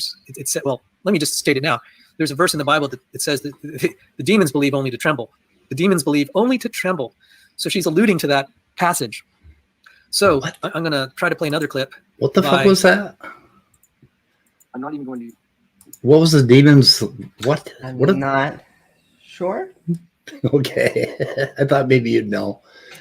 Well, let me just state it now. There's a verse in the Bible that says that the demons believe only to tremble. The demons believe only to tremble. So she's alluding to that passage. So I'm going to try to play another clip. What the fuck was that? I'm not even going to. What was the demons? What? I'm what not sure. Okay. I thought maybe you'd know.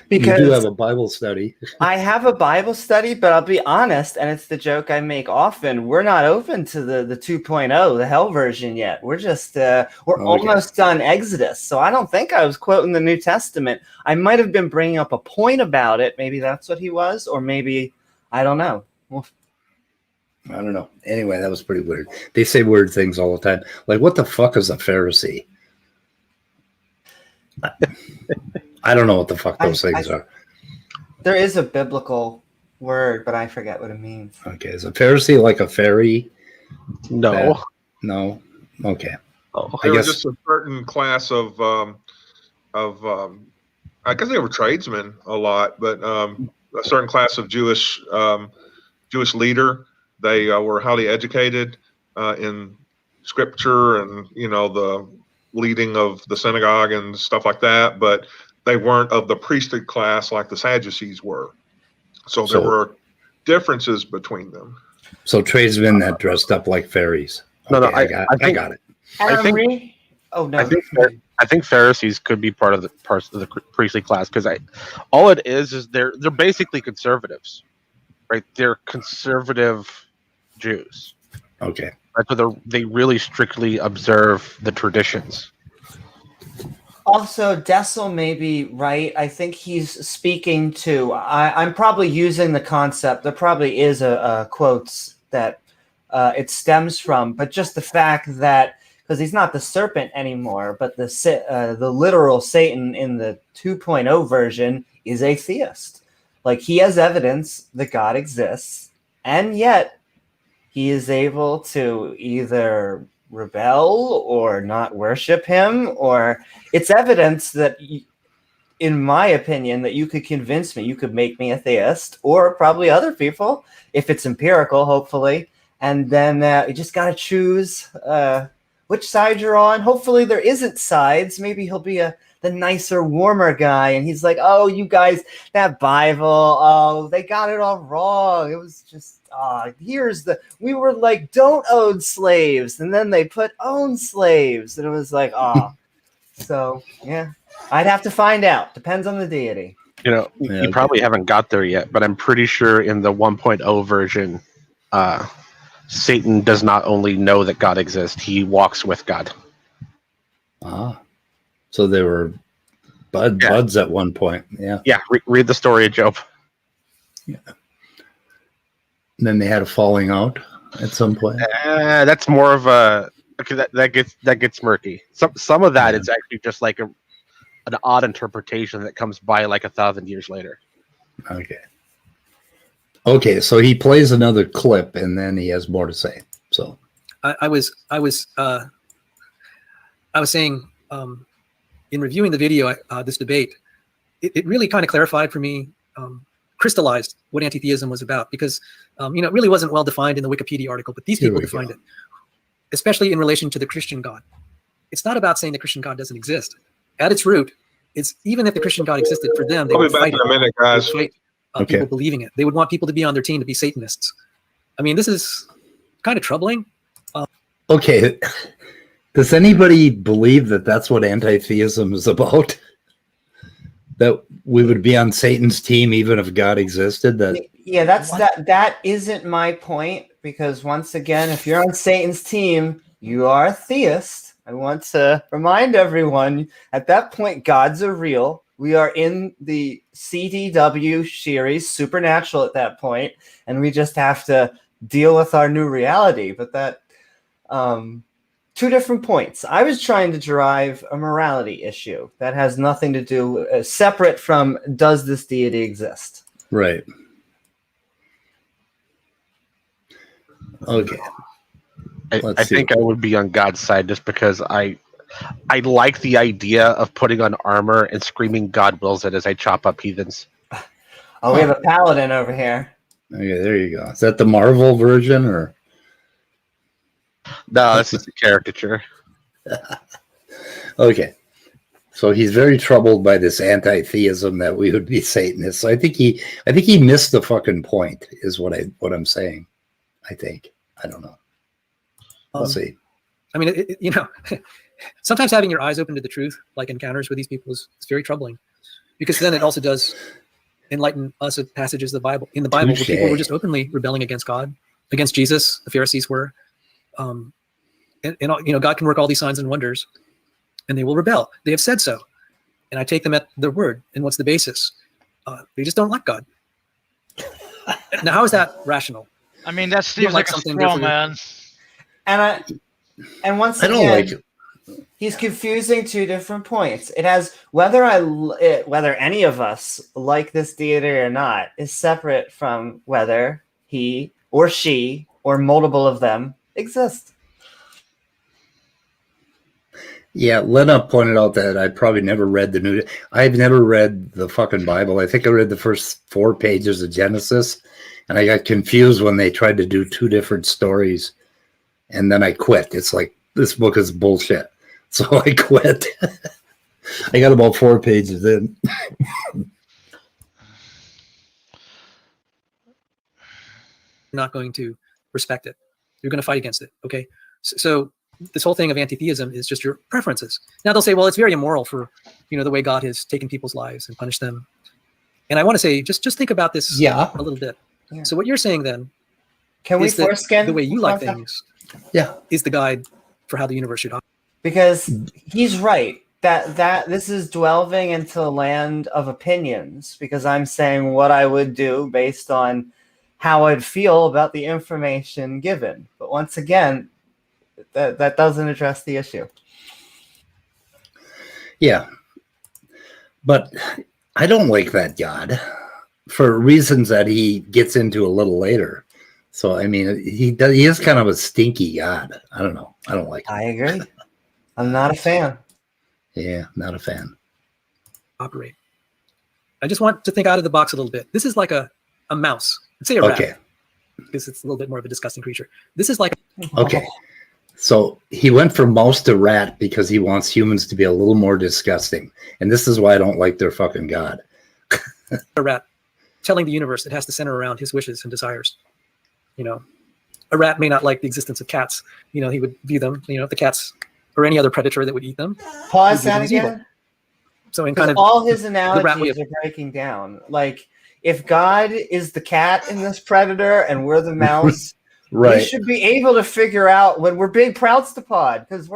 Because you do have a Bible study. I have a Bible study, but I'll be honest, and it's the joke I make often. We're not open to the 2.0, the hell version yet. We're just almost done Exodus. So I don't think I was quoting the New Testament. I might have been bringing up a point about it. Maybe that's what he was, or maybe I don't know. I don't know. Anyway, that was pretty weird. They say weird things all the time. Like, what the fuck is a Pharisee? I don't know what the fuck those things are. There is a biblical word, but I forget what it means. Okay, is a Pharisee like a fairy? No. No. Okay. Oh, they were just a certain class of I guess they were tradesmen a lot, but a certain class of Jewish leader. They were highly educated in scripture and the leading of the synagogue and stuff like that, but they weren't of the priesthood class like the Sadducees were. So there were differences between them. So tradesmen that dressed up like fairies. Okay, I got it. I think Pharisees could be part of the priestly class because all it is they're basically conservatives, right? They're conservative Jews. Okay. Right, so they really strictly observe the traditions. Also, Dessel may be right. I think he's speaking to. I'm probably using the concept. There probably is a quotes that it stems from, but just the fact that because he's not the serpent anymore, but the literal Satan in the 2.0 version is a theist. Like he has evidence that God exists, and yet he is able to either rebel or not worship him, or it's evidence that, in my opinion, that you could convince me, you could make me a theist, or probably other people, if it's empirical, hopefully. And then you just got to choose which side you're on. Hopefully there isn't sides. Maybe he'll be the nicer, warmer guy. And he's like, oh, you guys, that Bible, oh, they got it all wrong. It was just, we were like, don't own slaves. And then they put own slaves. And it was like, So, yeah, I'd have to find out. Depends on the deity. You probably haven't got there yet, but I'm pretty sure in the 1.0 version, Satan does not only know that God exists, he walks with God. So they were buds at one point. Yeah. Yeah. Read the story of Job. Yeah. And then they had a falling out at some point. That's more of a that gets murky. Some of that is actually just like an odd interpretation that comes by like 1,000 years later. Okay, so he plays another clip and then he has more to say. So I was saying in reviewing the video, this debate, it really kind of clarified for me, crystallized what anti-theism was about, because it really wasn't well defined in the Wikipedia article, but these people defined it, especially in relation to the Christian God. It's not about saying the Christian God doesn't exist. At its root, it's even if the Christian God existed, for them, they would fight it. In a minute, guys. They would fight people believing it. They would want people to be on their team to be Satanists. I mean, this is kind of troubling. Okay. Does anybody believe that that's what anti-theism is about? That we would be on Satan's team even if God existed? Yeah, that isn't my point, because once again, if you're on Satan's team, you are a theist. I want to remind everyone, at that point, gods are real. We are in the CDW series, Supernatural, at that point, and we just have to deal with our new reality. But that, two different points. I was trying to derive a morality issue that has nothing to do, separate from does this deity exist? Right. Okay. I think I would be on God's side just because I like the idea of putting on armor and screaming "God wills it" as I chop up heathens. Oh, we have a paladin over here. Okay, there you go. Is that the Marvel version or? No, this is a caricature. Okay. So he's very troubled by this anti-theism that we would be Satanists. So I think he missed the fucking point, is what I'm saying. I think. I don't know. We'll see. I mean, sometimes having your eyes open to the truth, like encounters with these people, is very troubling, because then it also does enlighten us of passages of the Bible where people were just openly rebelling against God, against Jesus. The Pharisees were, and God can work all these signs and wonders, and they will rebel. They have said so, and I take them at their word. And what's the basis? They just don't like God. Now, how is that rational? I mean, that seems like a straw man. And once again, I don't like it. He's confusing two different points. It has whether any of us like this deity or not is separate from whether he or she or multiple of them exist. Yeah, Lena pointed out that I probably never read I've never read the fucking Bible. I think I read the first 4 pages of Genesis, and I got confused when they tried to do 2 different stories, and then I quit. It's like, this book is bullshit. So I quit. I got about 4 pages in. Not going to respect it. You're going to fight against it. Okay. So this whole thing of anti-theism is just your preferences. Now they'll say, well, it's very immoral for, the way God has taken people's lives and punished them. And I want to say, just think about this a little bit. Yeah. So what you're saying then, can we foreskin the way you like things? Yeah, is the guide for how the universe should operate. Because he's right that this is delving into a land of opinions, because I'm saying what I would do based on how I'd feel about the information given. But once again, that doesn't address the issue. Yeah. But I don't like that God for reasons that he gets into a little later. So, I mean, he is kind of a stinky God. I don't know. I don't like him. I agree. I'm not a fan. Yeah, not a fan. Operate. I just want to think out of the box a little bit. This is like a mouse. Let's say a rat. Because it's a little bit more of a disgusting creature. This is like... Okay. So he went from mouse to rat because he wants humans to be a little more disgusting. And this is why I don't like their fucking God. A rat telling the universe it has to center around his wishes and desires. A rat may not like the existence of cats. He would view them, the cats or any other predator that would eat them. Pause that again. Evil. So in kind of all his analogies are breaking down. Like, if God is the cat in this predator and we're the mouse, right? We should be able to figure out when we're being Proudstapod, because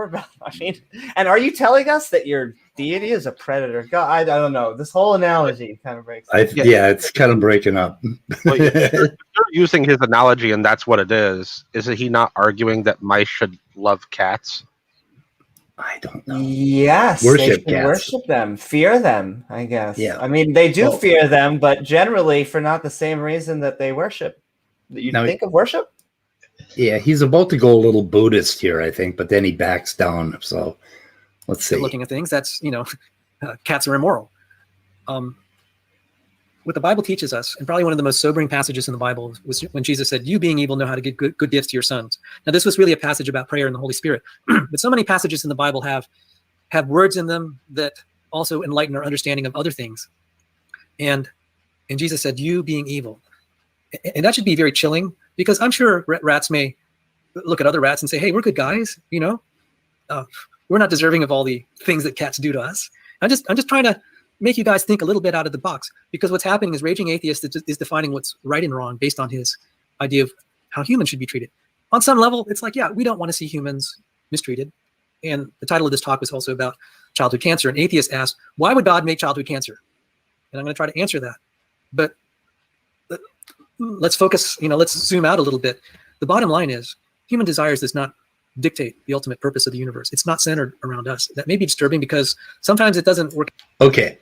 and are you telling us that your deity is a predator? God, I don't know. This whole analogy kind of breaks. Yeah, it's kind of breaking up. Well, you're using his analogy, and that's what it is. Isn't he not arguing that mice should love cats? I don't know. Yes, worship they should worship them, fear them, I guess. Yeah. I mean, they do fear them, but generally for not the same reason that they worship. You think of worship? Yeah, he's about to go a little Buddhist here, I think, but then he backs down. So Let's see. Looking at things, that's, cats are immoral. What the Bible teaches us, and probably one of the most sobering passages in the Bible, was when Jesus said, "You being evil know how to give good gifts to your sons." Now, this was really a passage about prayer and the Holy Spirit, but so many passages in the Bible have words in them that also enlighten our understanding of other things. And Jesus said, "You being evil," and that should be very chilling, because I'm sure rats may look at other rats and say, "Hey, we're good guys, we're not deserving of all the things that cats do to us." I'm just trying to make you guys think a little bit out of the box, because what's happening is Raging Atheist is defining what's right and wrong based on his idea of how humans should be treated. On some level, it's like, yeah, we don't want to see humans mistreated. And the title of this talk was also about childhood cancer. And atheists asked, why would God make childhood cancer? And I'm going to try to answer that. But let's focus, let's zoom out a little bit. The bottom line is, human desires does not dictate the ultimate purpose of the universe. It's not centered around us. That may be disturbing because sometimes it doesn't work. Okay.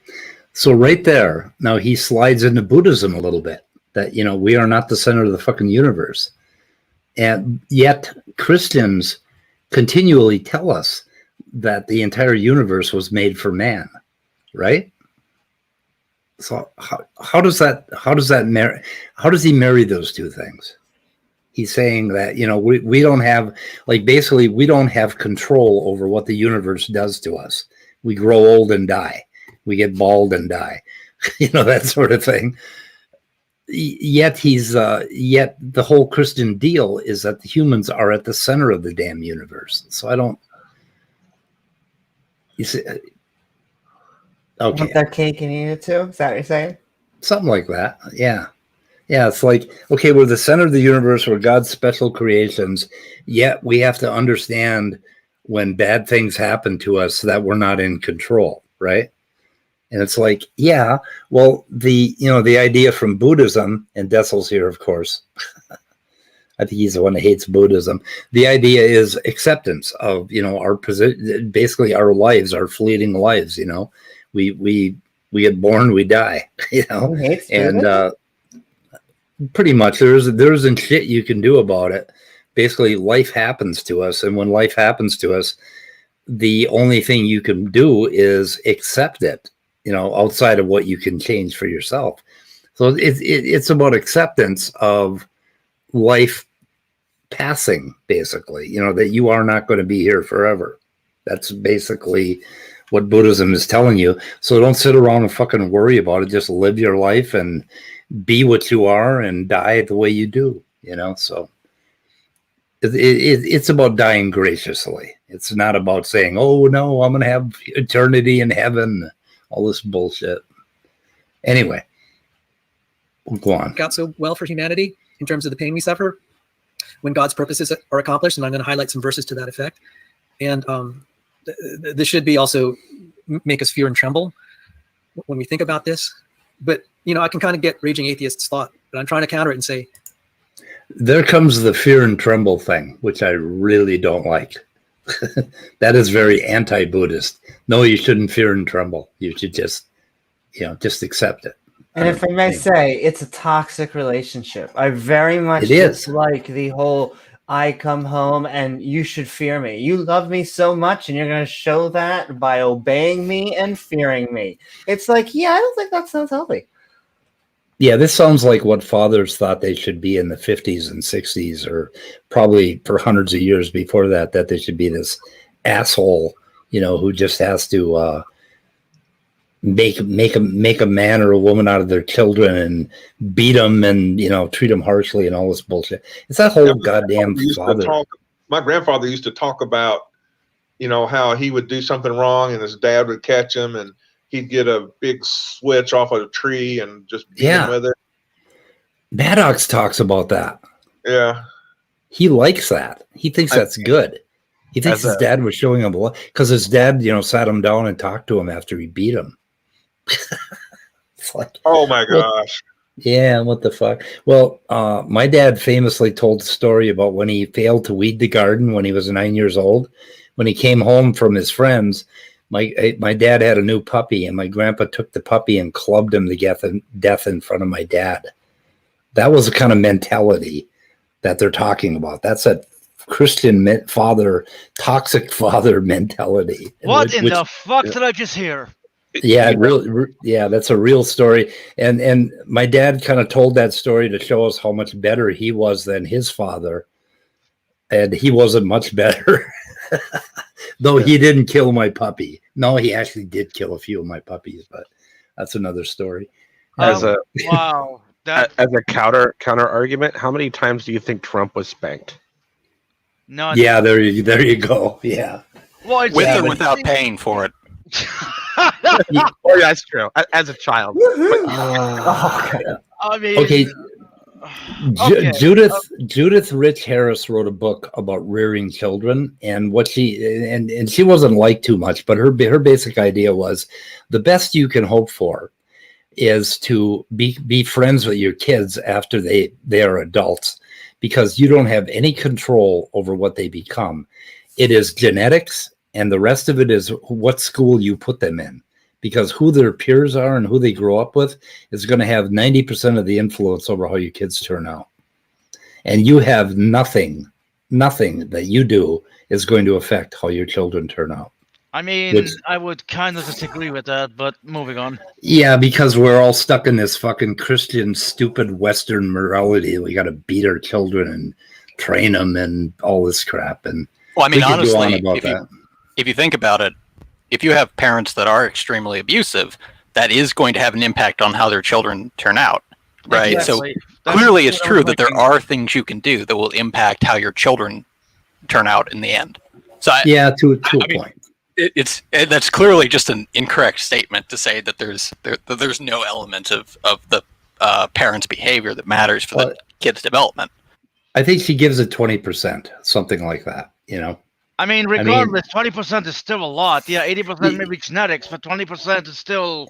So right there, now he slides into Buddhism a little bit, that, we are not the center of the fucking universe. And yet Christians continually tell us that the entire universe was made for man, right? So how does he marry those two things? He's saying that, we don't have, basically we don't have control over what the universe does to us. We grow old and die. We get bald and die, that sort of thing. Yet yet the whole Christian deal is that the humans are at the center of the damn universe. So I don't, you see, okay. Want that cake and eat it too? Is that what you're saying? Something like that. Yeah. Yeah, it's like, okay, we're the center of the universe, we're God's special creations, yet we have to understand when bad things happen to us that we're not in control, right? And it's like, yeah, well, the idea from Buddhism, and Dessel's here, of course. I think he's the one that hates Buddhism. The idea is acceptance of, our position, basically our lives, our fleeting lives, we get born, we die, and pretty much there isn't shit you can do about it. Basically, life happens to us, and when life happens to us, the only thing you can do is accept it, outside of what you can change for yourself. So it's about acceptance of life passing, basically, that you are not going to be here forever. That's basically what Buddhism is telling you. So don't sit around and fucking worry about it. Just live your life and be what you are and die the way you do, so it's about dying graciously. It's not about saying, oh no, I'm going to have eternity in heaven, all this bullshit. Anyway, we'll go on. Out so well for humanity in terms of the pain we suffer when God's purposes are accomplished. And I'm going to highlight some verses to that effect. And this should be also make us fear and tremble when we think about this. But, I can kind of get Raging Atheist's thought, but I'm trying to counter it and say, there comes the fear and tremble thing, which I really don't like. That is very anti-Buddhist. No, you shouldn't fear and tremble. You should just accept it. And if I may say, it's a toxic relationship. I very much dislike the whole, I come home and you should fear me. You love me so much and you're going to show that by obeying me and fearing me. It's like, yeah, I don't think that sounds healthy. Yeah, this sounds like what fathers thought they should be in the 50s and 60s, or probably for hundreds of years before that they should be this asshole, who just has to make a man or a woman out of their children and beat them and, treat them harshly and all this bullshit. It's that whole goddamn father. My grandfather used to talk about, how he would do something wrong and his dad would catch him and he'd get a big switch off of a tree and just beat him with it. Maddox talks about that. Yeah. He likes that. He thinks that's good. He thinks his dad was showing him a lot because his dad, sat him down and talked to him after he beat him. It's like, oh my gosh. Yeah, what the fuck? Well, my dad famously told the story about when he failed to weed the garden when he was 9 years old. When he came home from his friends, my dad had a new puppy, and my grandpa took the puppy and clubbed him to death in front of my dad. That was the kind of mentality that they're talking about. That's that Christian father, toxic father mentality. What in the fuck did I just hear? Yeah, that's a real story. And my dad kind of told that story to show us how much better he was than his father. And he wasn't much better. Though he didn't kill my puppy. No, he actually did kill a few of my puppies, but that's another story. As a counter argument, how many times do you think Trump was spanked? No. Yeah, there you go. Yeah. Well, with or without paying for it. Oh, that's true. As a child. I mean, okay. Judith Rich Harris wrote a book about rearing children, and what and she wasn't liked too much, but her basic idea was the best you can hope for is to be friends with your kids after they are adults, because you don't have any control over what they become. It is genetics, and the rest of it is what school you put them in, because who their peers are and who they grow up with is going to have 90% of the influence over how your kids turn out. And you have nothing that you do is going to affect how your children turn out. I mean, I would kind of disagree with that, but moving on. Yeah, because we're all stuck in this fucking Christian, stupid Western morality. We got to beat our children and train them and all this crap. And well, I mean, honestly, if you think about it, if you have parents that are extremely abusive, that is going to have an impact on how their children turn out, right? Exactly. So clearly it's true that there are things you can do that will impact how your children turn out in the end. So to a point. That's clearly just an incorrect statement to say that there's no element of the parents' behavior that matters for the kid's development. I think she gives it 20%, something like that, you know? I mean, regardless, 20% is still a lot. Yeah, 80% maybe genetics, but 20% is still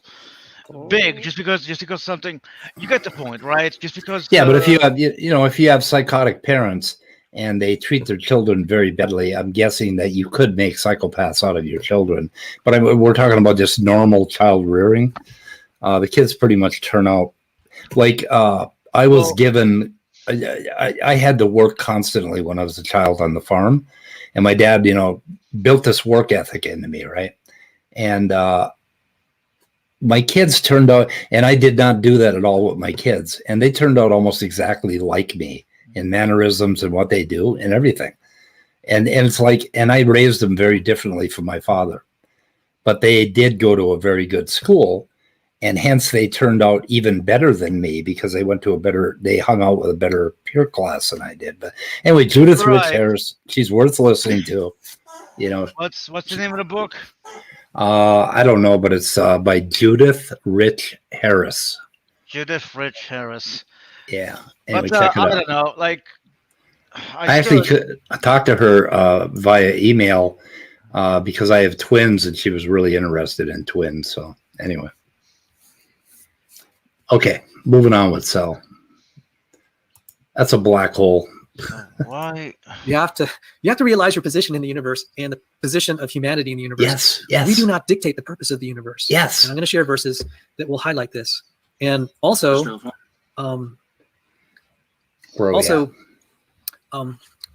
big. Just because something, you get the point, right? Just because. Yeah, but if you have, if you have psychotic parents and they treat their children very badly, I'm guessing that you could make psychopaths out of your children. But we're talking about just normal child rearing. The kids pretty much turn out like I was given. I had to work constantly when I was a child on the farm. And my dad, built this work ethic into me, right? And my kids turned out, and I did not do that at all with my kids. And they turned out almost exactly like me in mannerisms and what they do and everything. And it's like, and I raised them very differently from my father. But they did go to a very good school. And hence they turned out even better than me because they they hung out with a better peer class than I did. But anyway, Judith Rich Harris, she's worth listening to. What's the name of the book? I don't know, but it's by Judith Rich Harris. Judith Rich Harris. Yeah. Anyway, but check it out. I don't know. Like, I actually talked to her via email because I have twins, and she was really interested in twins. So anyway. Okay, moving on with Cell. That's a black hole. Why? You have to realize your position in the universe and the position of humanity in the universe. Yes. We do not dictate the purpose of the universe. Yes. And I'm going to share verses that will highlight this. And also,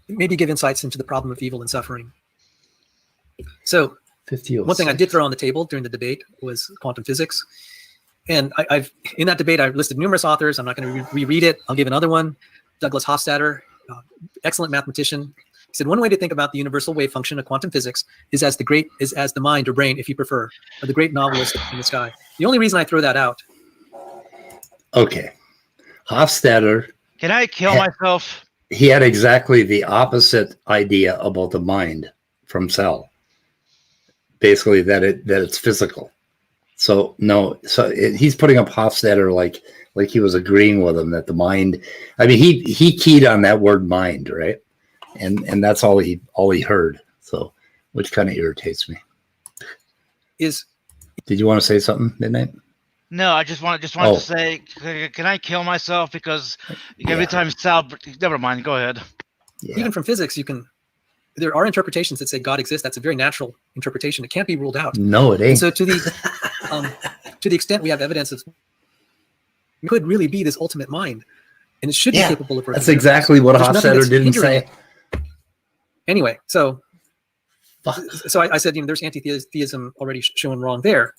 maybe give insights into the problem of evil and suffering. So, one thing I did throw on the table during the debate was quantum physics. And I've in that debate, I've listed numerous authors. I'm not going to reread it. I'll give another one. Douglas Hofstadter, excellent mathematician. He said, one way to think about the universal wave function of quantum physics is as the mind or brain, if you prefer, or the great novelist in the sky. The only reason I throw that out. Okay. Hofstadter. Can I kill myself? He had exactly the opposite idea about the mind from Cell. Basically, that it's physical. So no, he's putting up Hofstadter like he was agreeing with him that the mind. I mean, he keyed on that word mind, right? And that's all he heard. So, which kind of irritates me. Did you want to say something, Midnight? No, I just wanted to say, can I kill myself? Because every time Sal, never mind. Go ahead. Yeah. Even from physics, there are interpretations that say God exists. That's a very natural interpretation. It can't be ruled out. No, it ain't. And so to the extent we have evidence of, it could really be this ultimate mind, and it should be capable of. That's exactly what Hofstadter didn't say. Anyway, so I said, there's anti-theism already shown wrong there,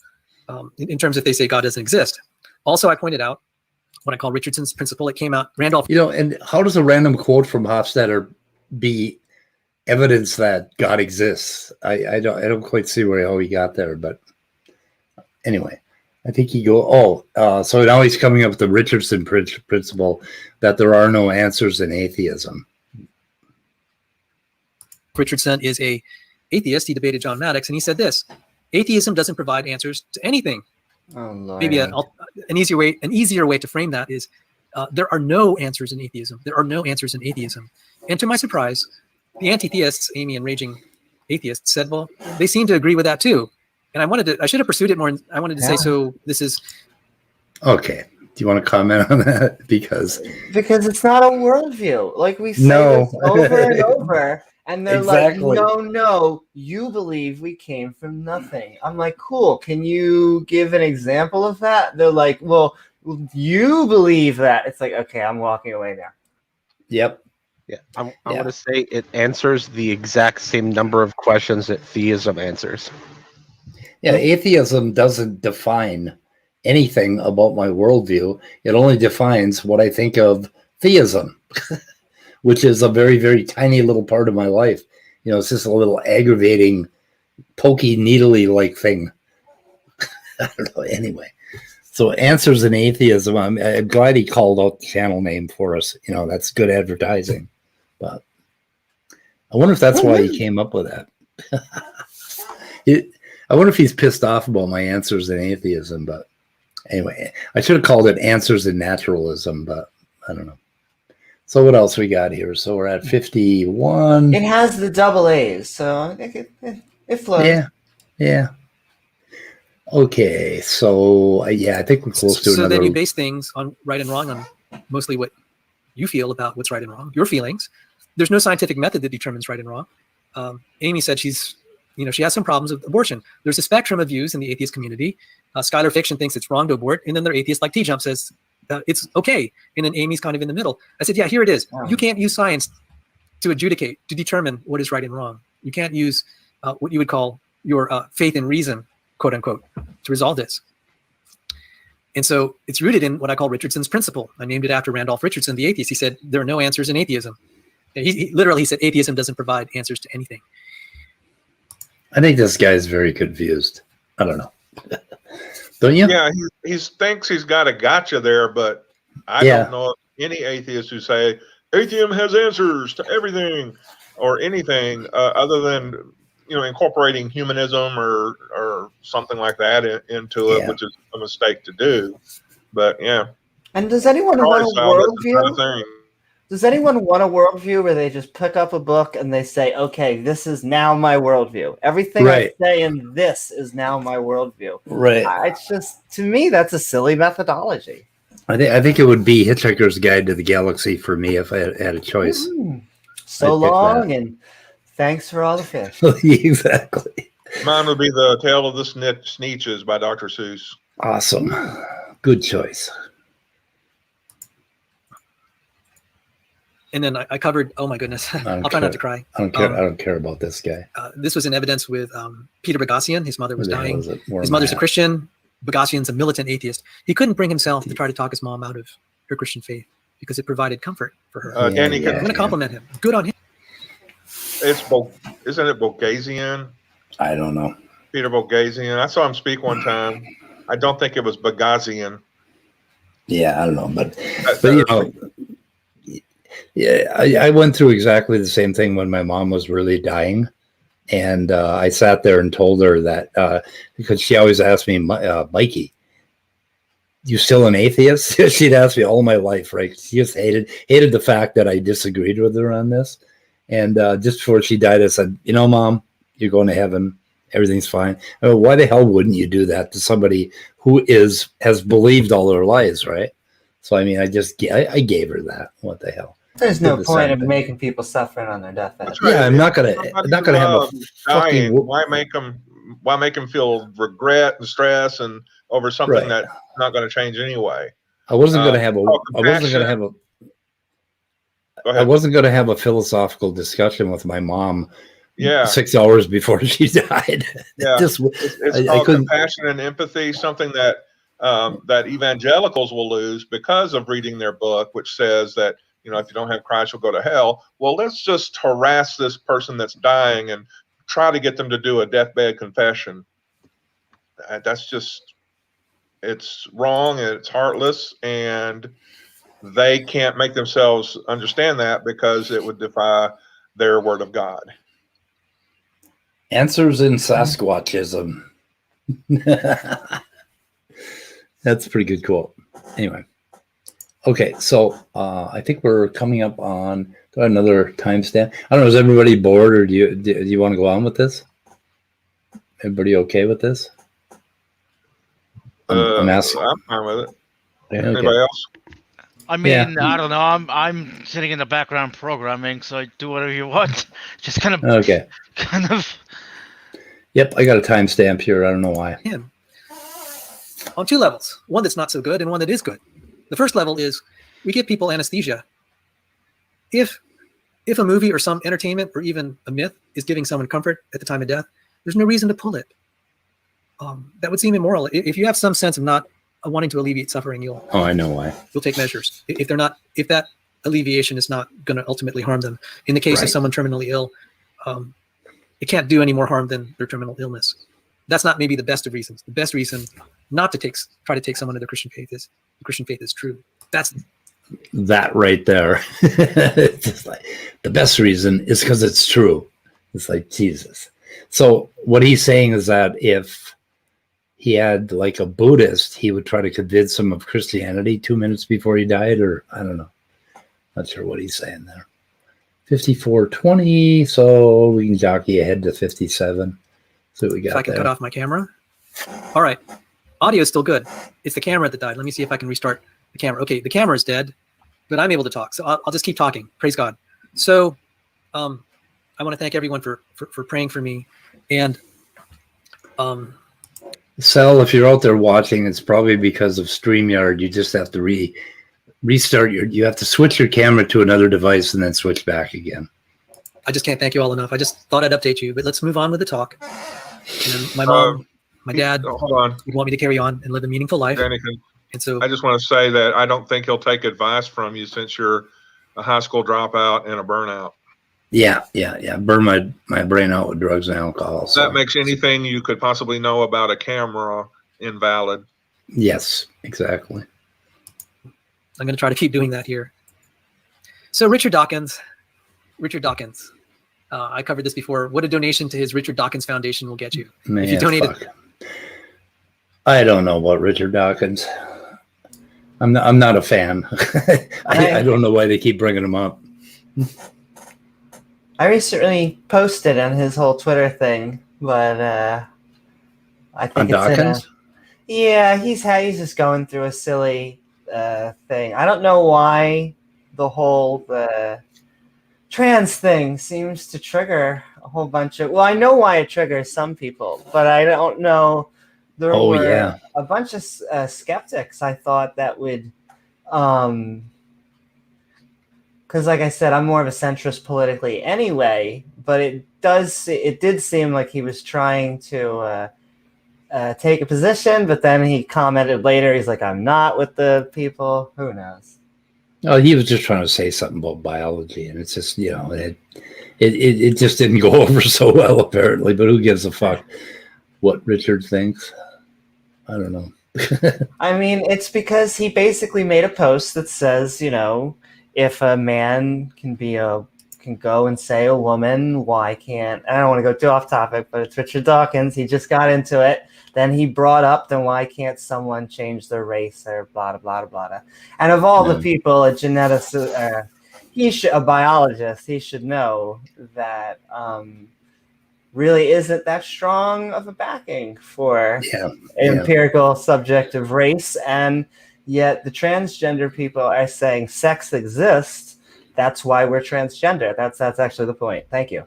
in terms of they say God doesn't exist. Also, I pointed out what I call Richardson's principle. It came out, Randolph. And how does a random quote from Hofstadter be evidence that God exists? I don't quite see how he got there, but anyway, I think so now he's coming up with the Richardson principle that there are no answers in atheism. Richardson is a atheist. He debated John Maddox, and he said this: atheism doesn't provide answers to anything. Oh, Lord. Maybe an easier way to frame that is there are no answers in atheism. There are no answers in atheism. And to my surprise, the anti-theists, Amy and Raging Atheists, said, well, they seem to agree with that too. And I should have pursued it more. I wanted to say, so this is. Okay. Do you want to comment on that? Because it's not a worldview. Like we say this over and over. And they're exactly. like, no, you believe we came from nothing. I'm like, cool. Can you give an example of that? They're like, well, you believe that. It's like, okay, I'm walking away now. Yep. Yeah. I want to say it answers the exact same number of questions that theism answers. Yeah, atheism doesn't define anything about my worldview. It only defines what I think of theism. Which is a very, very tiny little part of my life. It's just a little aggravating, pokey, needly like thing. I don't know. Anyway, so answers in atheism. I'm glad he called out the channel name for us. That's good advertising. But I wonder if that's why he came up with that. I wonder if he's pissed off about my answers in atheism. But anyway, I should have called it answers in naturalism, but I don't know. So what else we got here? So we're at 51. It has the double A's, so it flows. Yeah. Okay, so I think we're close to another. So then you base things on right and wrong on mostly what you feel about what's right and wrong, your feelings. There's no scientific method that determines right and wrong. Amy said she has some problems with abortion. There's a spectrum of views in the atheist community. Skylar Fiction thinks it's wrong to abort, and then there are atheists like T-Jump says it's okay. And then Amy's kind of in the middle. I said, yeah, here it is. Wow. You can't use science to adjudicate, to determine what is right and wrong. You can't use what you would call your faith and reason, quote unquote, to resolve this. And so it's rooted in what I call Richardson's principle. I named it after Randolph Richardson, the atheist. He said, there are no answers in atheism. He literally said, atheism doesn't provide answers to anything. I think this guy's very confused. I don't know. Don't you? Yeah, he thinks he's got a gotcha there, but I don't know any atheists who say atheism has answers to everything or anything other than incorporating humanism or something like that into it, which is a mistake to do. But yeah. And does anyone want a worldview? Does anyone want a worldview where they just pick up a book and they say, okay, this is now my worldview. Everything I say in this is now my worldview. Right. It's just, to me, that's a silly methodology. I think it would be Hitchhiker's Guide to the Galaxy for me if I had a choice. So long, and thanks for all the fish. Exactly. Mine would be The Tale of the Sneetches by Dr. Seuss. Awesome. Good choice. And then I covered, oh my goodness, I'll try not to cry. I don't care about this guy. This was in evidence with Peter Boghossian. His mother was dying. His mother's a Christian. Boghossian's a militant atheist. He couldn't bring himself to try to talk his mom out of her Christian faith because it provided comfort for her. I'm going to compliment him. Good on him. Isn't it Boghossian? I don't know. Peter Boghossian. I saw him speak one time. I don't think it was Boghossian. Yeah, I don't know, but yeah, I went through exactly the same thing when my mom was really dying. And I sat there and told her that because she always asked me, Mikey, you still an atheist? She'd ask me all my life, right? She just hated the fact that I disagreed with her on this. And just before she died, I said, Mom, you're going to heaven. Everything's fine. I mean, why the hell wouldn't you do that to somebody who has believed all their lives, right? So, I mean, I gave her that. What the hell? There's no point of making people suffering on their deathbed. Right. Yeah, I'm not gonna have a dying. Why make them feel regret and stress and over something that's not going to change anyway? I wasn't gonna have Go ahead. I wasn't going to have a philosophical discussion with my mom. Yeah. 6 hours before she died. Yeah. It's called compassion and empathy, something that that evangelicals will lose because of reading their book, which says that, you know, if you don't have Christ, you'll go to hell. Well, let's just harass this person that's dying and try to get them to do a deathbed confession. That's just, it's wrong and it's heartless, and they can't make themselves understand that because it would defy their word of God. Answers in Sasquatchism. That's a pretty good quote. Anyway. Okay, so I think we're coming up on another timestamp. I don't know, is everybody bored, or do you want to go on with this? Everybody okay with this? I'm asking. I'm fine with it. Yeah, Anybody okay. else? I mean, I don't know. I'm sitting in the background programming, so I do whatever you want. Just kind of. Okay. Kind of. Yep, I got a timestamp here. I don't know why. Yeah. On two levels, one that's not so good and one that is good. The first level is we give people anesthesia. If a movie or some entertainment or even a myth is giving someone comfort at the time of death, there's no reason to pull it. That would seem immoral. If you have some sense of not wanting to alleviate suffering, you'll I know why. You'll take measures. If that alleviation is not going to ultimately harm them. In the case of someone terminally ill, it can't do any more harm than their terminal illness. That's not maybe the best of reasons. The best reason not to try to take someone to the Christian faith is the Christian faith is true. That's that right there. It's just like the best reason is because it's true. It's like Jesus. So what he's saying is that if he had like a Buddhist, he would try to convince him of Christianity 2 minutes before he died, or I don't know. Not sure what he's saying there. 54:20, so we can jockey ahead to 57. So we got. If I can cut off my camera. All right, audio is still good. It's the camera that died. Let me see if I can restart the camera. Okay, the camera is dead, but I'm able to talk, so I'll just keep talking. Praise God. So, I want to thank everyone for praying for me, and Sal, if you're out there watching, it's probably because of StreamYard. You just have to restart you have to switch your camera to another device and then switch back again. I just can't thank you all enough. I just thought I'd update you, but let's move on with the talk. And my mom, my dad, hold on, would want me to carry on and live a meaningful life. And so I just want to say that I don't think he'll take advice from you since you're a high school dropout and a burnout. Yeah. Burn my brain out with drugs and alcohol. So. That makes anything you could possibly know about a camera invalid. Yes, exactly. I'm going to try to keep doing that here. So Richard Dawkins, I covered this before. What a donation to his Richard Dawkins Foundation will get you. Man, if you donated. I don't know about Richard Dawkins. I'm not a fan. I don't know why they keep bringing him up. I recently posted on his whole Twitter thing, but I think on Dawkins? He's just going through a silly thing. I don't know why the whole trans thing seems to trigger a whole bunch of. Well, I know why it triggers some people, but I don't know. There were a bunch of skeptics. I thought that would. Because, like I said, I'm more of a centrist politically anyway, but it did seem like he was trying to take a position, but then he commented later, he's like, I'm not with the people. Who knows? Oh, he was just trying to say something about biology, and it's just, it just didn't go over so well, apparently, but who gives a fuck what Richard thinks? I don't know. I mean, it's because he basically made a post that says, if a man can go and say a woman, why can't, I don't want to go too off topic, but it's Richard Dawkins. He just got into it. Then he brought up, then why can't someone change their race or blah, blah, blah, blah. And of all the people, a geneticist, a biologist, he should know that really isn't that strong of a backing for empirical subjective race. And yet the transgender people are saying sex exists. That's why we're transgender. That's actually the point. Thank you.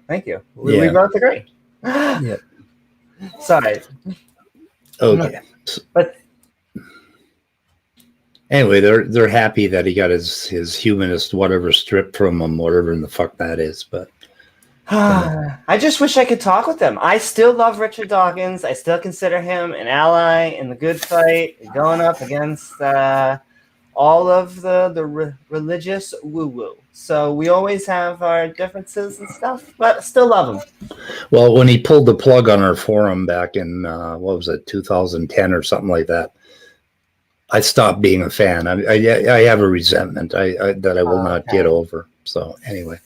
We both agree. Yeah. Sorry. Okay. But Anyway, they're happy that he got his humanist whatever stripped from him, whatever in the fuck that is. But I just wish I could talk with him. I still love Richard Dawkins. I still consider him an ally in the good fight, going up against all of the religious woo-woo. So we always have our differences and stuff, but still love him. Well, when he pulled the plug on our forum back in, 2010 or something like that, I stopped being a fan. I have a resentment that I will not get over. So anyway,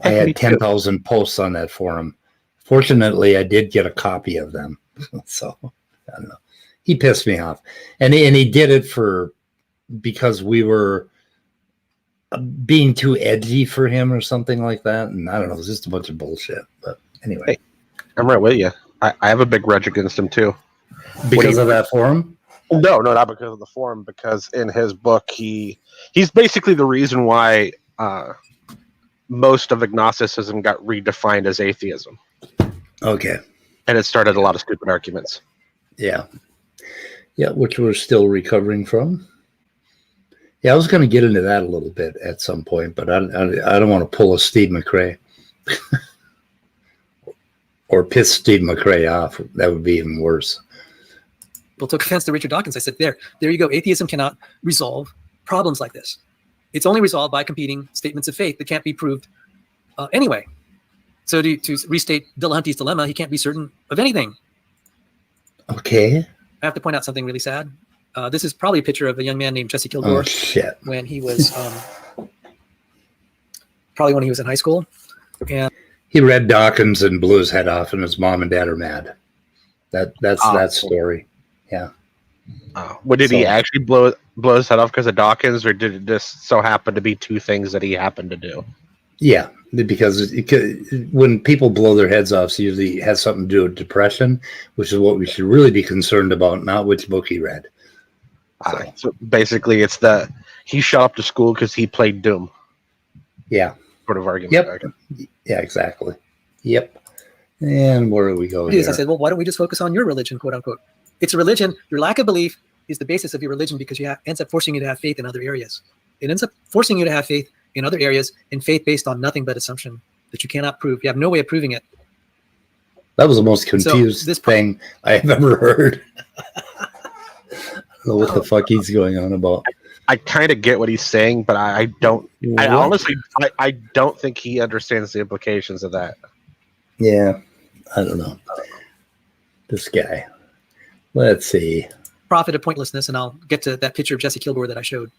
I had 10,000 posts on that forum. Fortunately, I did get a copy of them. So I don't know. He pissed me off, and he did it because we were being too edgy for him or something like that. And I don't know. It was just a bunch of bullshit. But anyway, hey, I'm right with you. I have a big grudge against him too. Because of that forum? No, not because of the forum. Because in his book, he's basically the reason why most of agnosticism got redefined as atheism. Okay. And it started a lot of stupid arguments. Yeah. Yeah, which we're still recovering from. Yeah, I was going to get into that a little bit at some point, but I don't want to pull a Steve McRae. Or piss Steve McRae off. That would be even worse. People took offense to Richard Dawkins. I said, there you go. Atheism cannot resolve problems like this. It's only resolved by competing statements of faith that can't be proved anyway. So to restate Delahanty's dilemma, he can't be certain of anything. Okay. I have to point out something really sad. This is probably a picture of a young man named Jesse Kilgore. Oh, shit. When he was probably when he was in high school. And he read Dawkins and blew his head off, and his mom and dad are mad. That's that story. Yeah. Well, did he actually blow his head off because of Dawkins, or did it just so happen to be two things that he happened to do? Yeah, because when people blow their heads off, it usually has something to do with depression, which is what we should really be concerned about, not which book he read. So basically, it's he showed up to school because he played Doom. Yeah. Sort of argument. Yep. Okay. Yeah, exactly. Yep. And where do we go here? I said, well, why don't we just focus on your religion, quote unquote? It's a religion. Your lack of belief is the basis of your religion because ends up forcing you to have faith in other areas. It ends up forcing you to have faith in other areas, and faith based on nothing but assumption that you cannot prove. You have no way of proving it. That was the most confused thing I have ever heard. I don't know what the fuck he's going on about. I kind of get what he's saying, but I don't. I honestly, I don't think he understands the implications of that. Yeah, I don't know. This guy. Let's see. Prophet of pointlessness, and I'll get to that picture of Jesse Kilgore that I showed.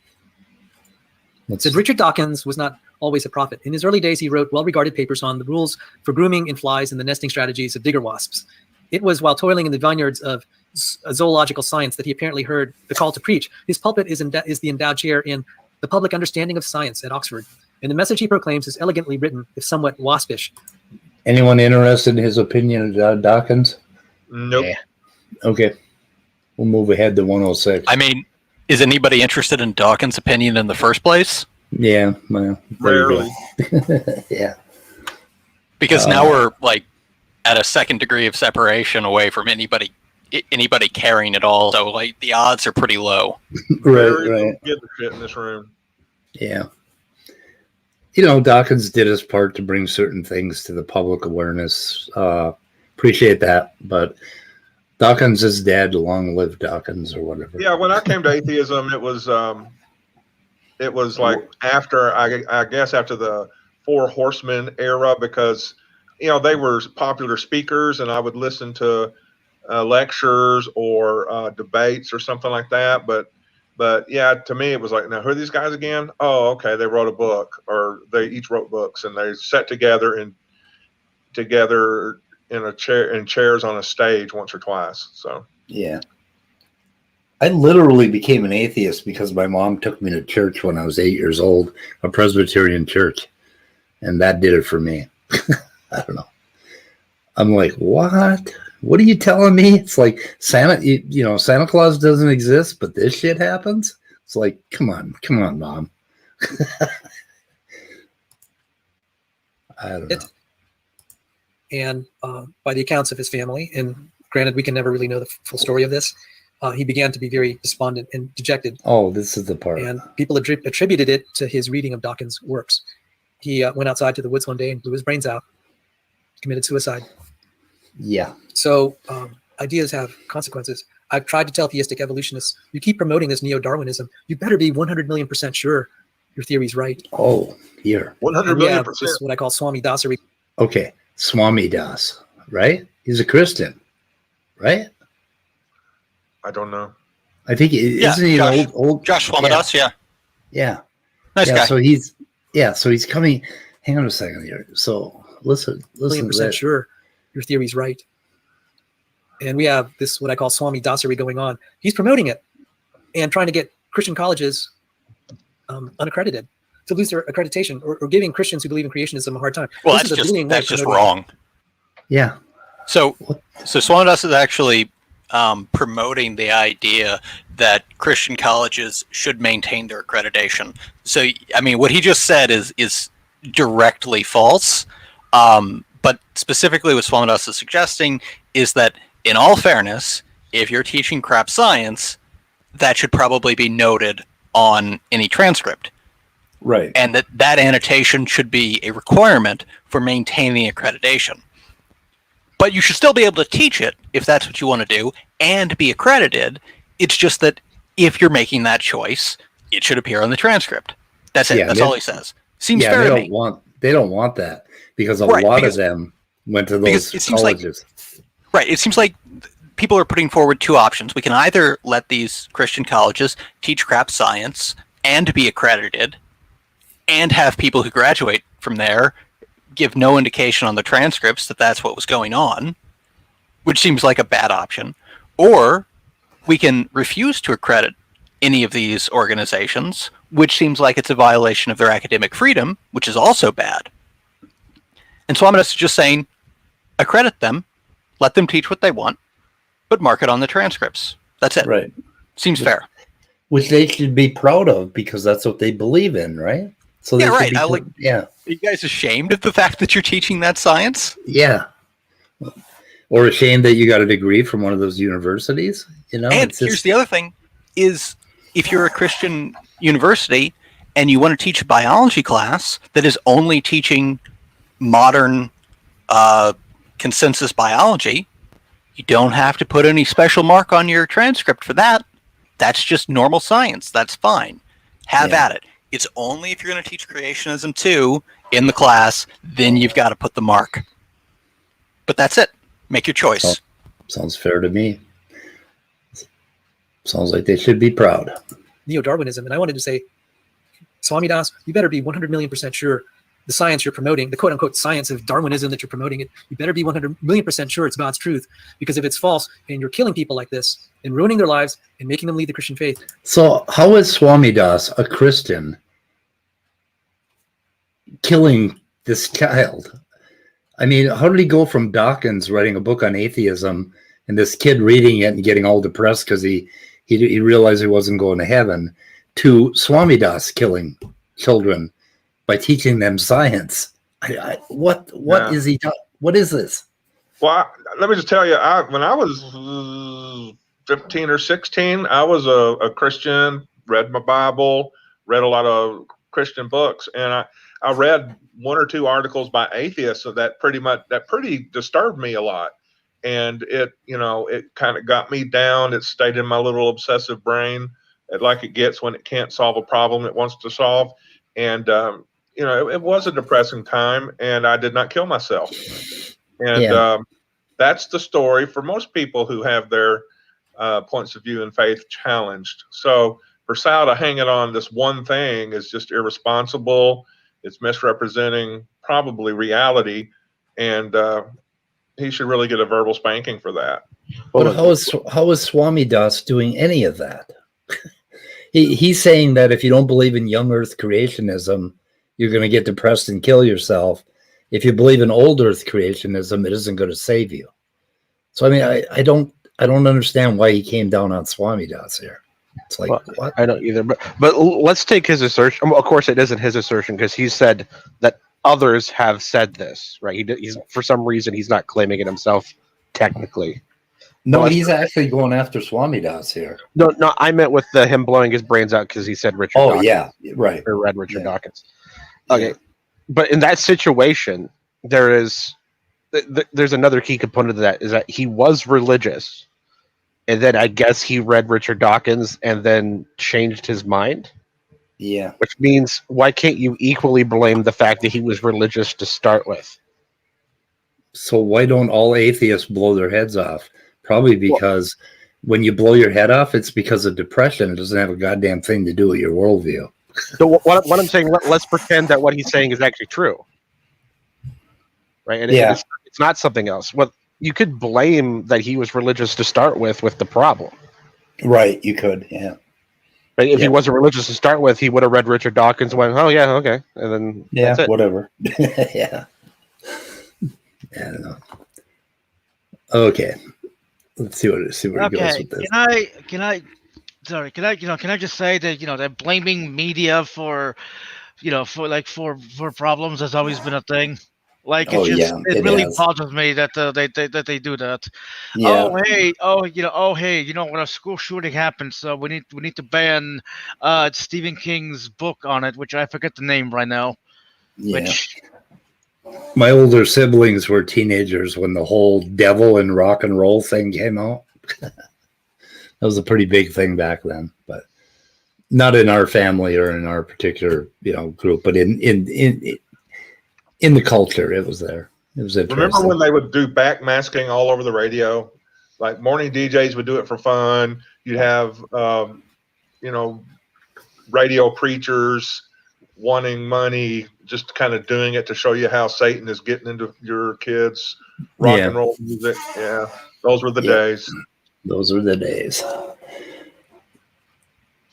It said Richard Dawkins was not always a prophet. In his early days, he wrote well-regarded papers on the rules for grooming in flies and the nesting strategies of digger wasps. It was while toiling in the vineyards of zoological science that he apparently heard the call to preach. His pulpit is the endowed chair in the public understanding of science at Oxford, and the message he proclaims is elegantly written, if somewhat waspish. Anyone interested in his opinion of Dawkins? Nope. Yeah. Okay. We'll move ahead to 106. I mean, is anybody interested in Dawkins' opinion in the first place? Yeah. Well, rarely. Yeah. Because now we're like at a second degree of separation away from anybody caring at all. So like the odds are pretty low. Right. Get the shit in this room. Yeah. You know, Dawkins did his part to bring certain things to the public awareness. Appreciate that, but Dawkins is dead. Long live Dawkins, or whatever. Yeah, when I came to atheism, it was like after I guess after the Four Horsemen era, because they were popular speakers, and I would listen to lectures or debates or something like that. But yeah, to me it was like, now who are these guys again? Oh, okay, they wrote a book, or they each wrote books, and they sat together in a chair, in chairs on a stage once or twice. So yeah, I literally became an atheist because my mom took me to church when I was 8 years old, a Presbyterian church, and that did it for me. I don't know. I'm like, what? What are you telling me? It's like Santa Claus doesn't exist, but this shit happens. It's like, come on, Mom. I don't know. And by the accounts of his family, and granted, we can never really know the full story of this, he began to be very despondent and dejected. Oh, this is the part. And people attributed it to his reading of Dawkins' works. He went outside to the woods one day and blew his brains out, committed suicide. Yeah. So ideas have consequences. I've tried to tell theistic evolutionists, you keep promoting this neo-Darwinism, you better be 100 million% sure your theory's right. Oh, here. 100 million This percent. is what I call Swami Dasari. Okay. Swami Das, right? He's a Christian, right? I don't know. I think, isn't he Josh, an old Josh Swamidas, yeah. Yeah. Nice guy. So he's coming. Hang on a second here. So listen to that. Sure your theory's right. And we have this, what I call Swami Dasari going on. He's promoting it and trying to get Christian colleges unaccredited, to lose their accreditation, or giving Christians who believe in creationism a hard time. Well, that's just wrong. Yeah. So Swamidas is actually promoting the idea that Christian colleges should maintain their accreditation. So, I mean, what he just said is directly false. But specifically what Swamidas is suggesting is that, in all fairness, if you're teaching crap science, that should probably be noted on any transcript. Right. And that annotation should be a requirement for maintaining accreditation. But you should still be able to teach it if that's what you want to do and be accredited. It's just that if you're making that choice, it should appear on the transcript. That's it. That's all he says. Seems fair to me. They don't want that because a lot of them went to those colleges. It seems like people are putting forward two options. We can either let these Christian colleges teach crap science and be accredited and have people who graduate from there give no indication on the transcripts that that's what was going on, which seems like a bad option. Or we can refuse to accredit any of these organizations, which seems like it's a violation of their academic freedom, which is also bad. And Swamidas is just saying, accredit them, let them teach what they want, but mark it on the transcripts. That's it. Right. Seems fair. Which they should be proud of because that's what they believe in, right? So yeah, right. Are you guys ashamed of the fact that you're teaching that science? Yeah. Or ashamed that you got a degree from one of those universities? You know. And here's the other thing: is if you're a Christian university and you want to teach a biology class that is only teaching modern consensus biology, you don't have to put any special mark on your transcript for that. That's just normal science. That's fine. Have at it. It's only if you're going to teach creationism too in the class, then you've got to put the mark. But that's it. Make your choice. Sounds fair to me. Sounds like they should be proud. Neo-Darwinism. And I wanted to say, Swami Das, you better be 100 million% sure the science you're promoting, the quote-unquote science of Darwinism that you're promoting, you better be 100 million% sure it's God's truth. Because if it's false and you're killing people like this and ruining their lives and making them leave the Christian faith. So how is Swami Das, a Christian, killing this child? I mean, how did he go from Dawkins writing a book on atheism and this kid reading it and getting all depressed because he realized he wasn't going to heaven, to Swami Das killing children by teaching them science? What is he? What is this? Well, let me just tell you, when I was 15 or 16, I was a Christian, read my Bible, read a lot of Christian books, and I read one or two articles by atheists that pretty disturbed me a lot. And it kind of got me down. It stayed in my little obsessive brain, like it gets when it can't solve a problem it wants to solve. And it was a depressing time, and I did not kill myself. And that's the story for most people who have their points of view and faith challenged. So for Sal to hang it on this one thing is just irresponsible. It's misrepresenting probably reality, and he should really get a verbal spanking for that. But how is Swami Das doing any of that? He's saying that if you don't believe in young Earth creationism, you're going to get depressed and kill yourself. If you believe in old Earth creationism, it isn't going to save you. So I mean, I don't understand why he came down on Swami Das here. It's like, what? I don't either. But let's take his assertion. Of course, it isn't his assertion because he said that others have said this, right? He's for some reason he's not claiming it himself technically. No, he's actually going after Swami Das here. No, I meant with him blowing his brains out because he said Richard. Oh, Dawkins, yeah, right. Or read Richard Dawkins. Okay, but in that situation, there's another key component of that is that he was religious, and then I guess he read Richard Dawkins and then changed his mind. Yeah. Which means, why can't you equally blame the fact that he was religious to start with? So why don't all atheists blow their heads off? Probably because when you blow your head off, it's because of depression. It doesn't have a goddamn thing to do with your worldview. So what I'm saying, let's pretend that what he's saying is actually true. Right? And it's not something else. Well, you could blame that he was religious to start with the problem. Right, you could, yeah. Right? If he wasn't religious to start with, he would have read Richard Dawkins and went, oh, yeah, okay. And then that's it. Whatever. Yeah. I don't know. Okay. Let's see where it goes with this. Can I just say that, that blaming media for problems has always been a thing. Like it really bothers me that they do that. Yeah. When a school shooting happens, so we need to ban Stephen King's book on it, which I forget the name right now. Yeah. My older siblings were teenagers when the whole devil and rock and roll thing came out. That was a pretty big thing back then, but not in our family or in our particular group, but in the culture, it was there. It was interesting. Remember when they would do backmasking all over the radio? Like morning DJs would do it for fun. You'd have, radio preachers wanting money, just kind of doing it to show you how Satan is getting into your kids' rock and roll music. Yeah, those were the days. Those were the days.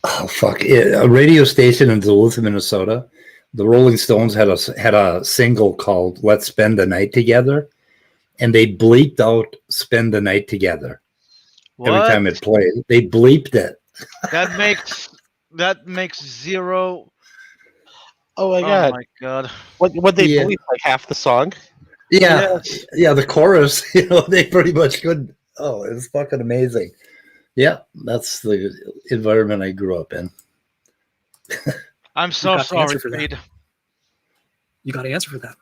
Oh, fuck. A radio station in Duluth, Minnesota, the Rolling Stones had a single called Let's Spend the Night Together, and they bleeped out Spend the Night Together. What? Every time it played. They bleeped it. That makes zero. Oh my god! Oh my god! What they bleep like half the song? Yeah, yeah. The chorus, they pretty much couldn't. Oh, it was fucking amazing. Yeah, that's the environment I grew up in. I'm so sorry, Reed. You got to answer for that.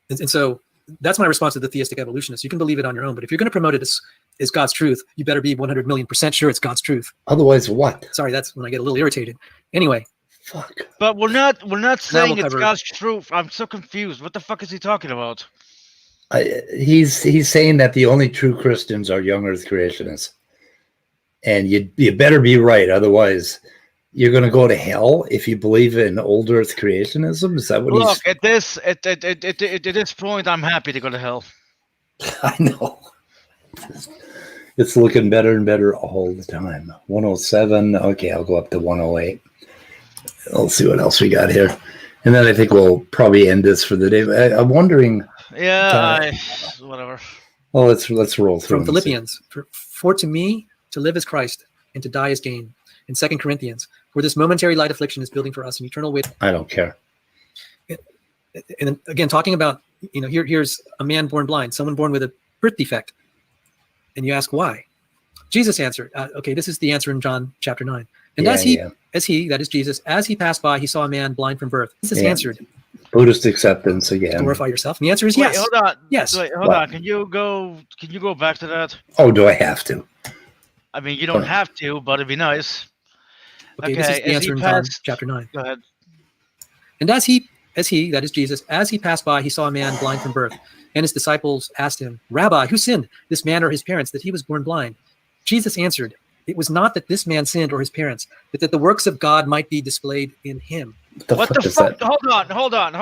And so that's my response to the theistic evolutionists. You can believe it on your own, but if you're going to promote it as God's truth, you better be 100 million% sure it's God's truth. Otherwise, what? Sorry, that's when I get a little irritated. Anyway. Fuck. But we're not saying it's God's truth. I'm so confused. What the fuck is he talking about? He's saying that the only true Christians are young Earth creationists, and you better be right. Otherwise, you're going to go to hell if you believe in old Earth creationism. Is that what Look, at this point, I'm happy to go to hell. I know. It's looking better and better all the time. 107. Okay, I'll go up to 108. Let's see what else we got here, and then I think we'll probably end this for the day. I'm wondering. Yeah, whatever. Well, let's roll through. From Philippians, for to me to live is Christ, and to die is gain. In 2 Corinthians, for this momentary light affliction is building for us an eternal weight. I don't care. And again, talking about here's a man born blind, someone born with a birth defect, and you ask why. Jesus answered. Okay, this is the answer in John chapter 9. And as he, that is Jesus, as he passed by, he saw a man blind from birth. Jesus answered. Buddhist acceptance again. Glorify yourself. And the answer is yes. Hold on. Yes. Wait, hold on. Can you go back to that? Oh, do I have to? I mean, you don't have to, but it'd be nice. Okay, this is the answer in John chapter 9. Go ahead. And as he, that is Jesus, as he passed by, he saw a man blind from birth. And his disciples asked him, Rabbi, who sinned, this man or his parents, that he was born blind? Jesus answered, it was not that this man sinned or his parents, but that the works of God might be displayed in him. What the fuck? Hold on.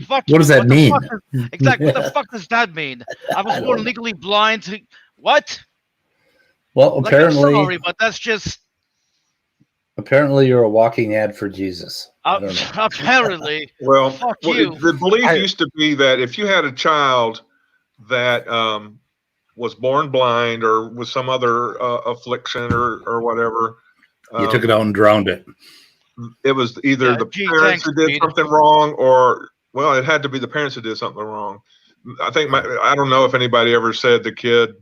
Fuck what does that mean? Exactly. What the fuck does that mean? I was born legally blind. What? Well, apparently. I'm sorry, but that's just. Apparently, you're a walking ad for Jesus. Apparently. Well, fuck you. The belief used to be that if you had a child that was born blind or with some other affliction or whatever, you took it out and drowned it. It was either the parents who did something wrong, or well, it had to be the parents who did something wrong. I think I don't know if anybody ever said the kid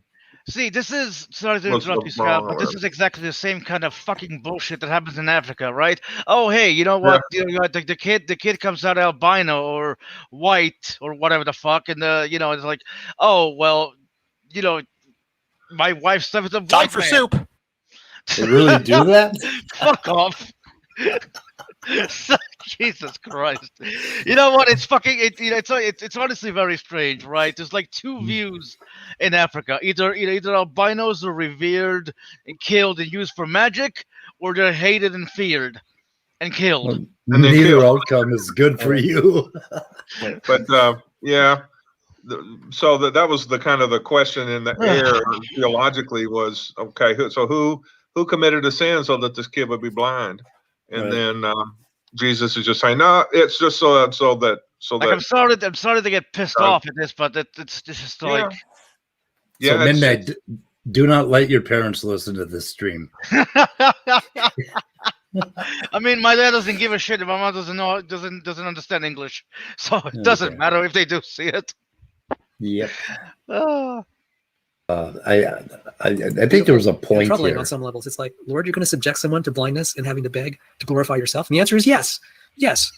See, this is sorry to interrupt you, Scott, but this is exactly the same kind of fucking bullshit that happens in Africa, right? Oh, hey, you know what? The kid comes out albino or white or whatever the fuck, and it's like, oh well, my wife's stuff is a Time white for man. soup. They really do that? Fuck off. Jesus Christ! You know what? It's fucking. It's honestly very strange, right? There's like two views in Africa. Either albinos are revered and killed and used for magic, or they're hated and feared and killed. Well, neither outcome is good for you. But yeah, so that was the kind of the question in the air theologically was, okay, so who committed a sin so that this kid would be blind? And then Jesus is just saying, no, it's just so that. I'm sorry to get pissed off at this, but it's just like. Yeah. So Midnight, do not let your parents listen to this stream. I mean, my dad doesn't give a shit if my mom doesn't understand English, so it doesn't matter if they do see it. Yep. I think there was a point troubling here. On some levels. It's like, Lord, you're going to subject someone to blindness and having to beg to glorify yourself? And the answer is yes. Yes.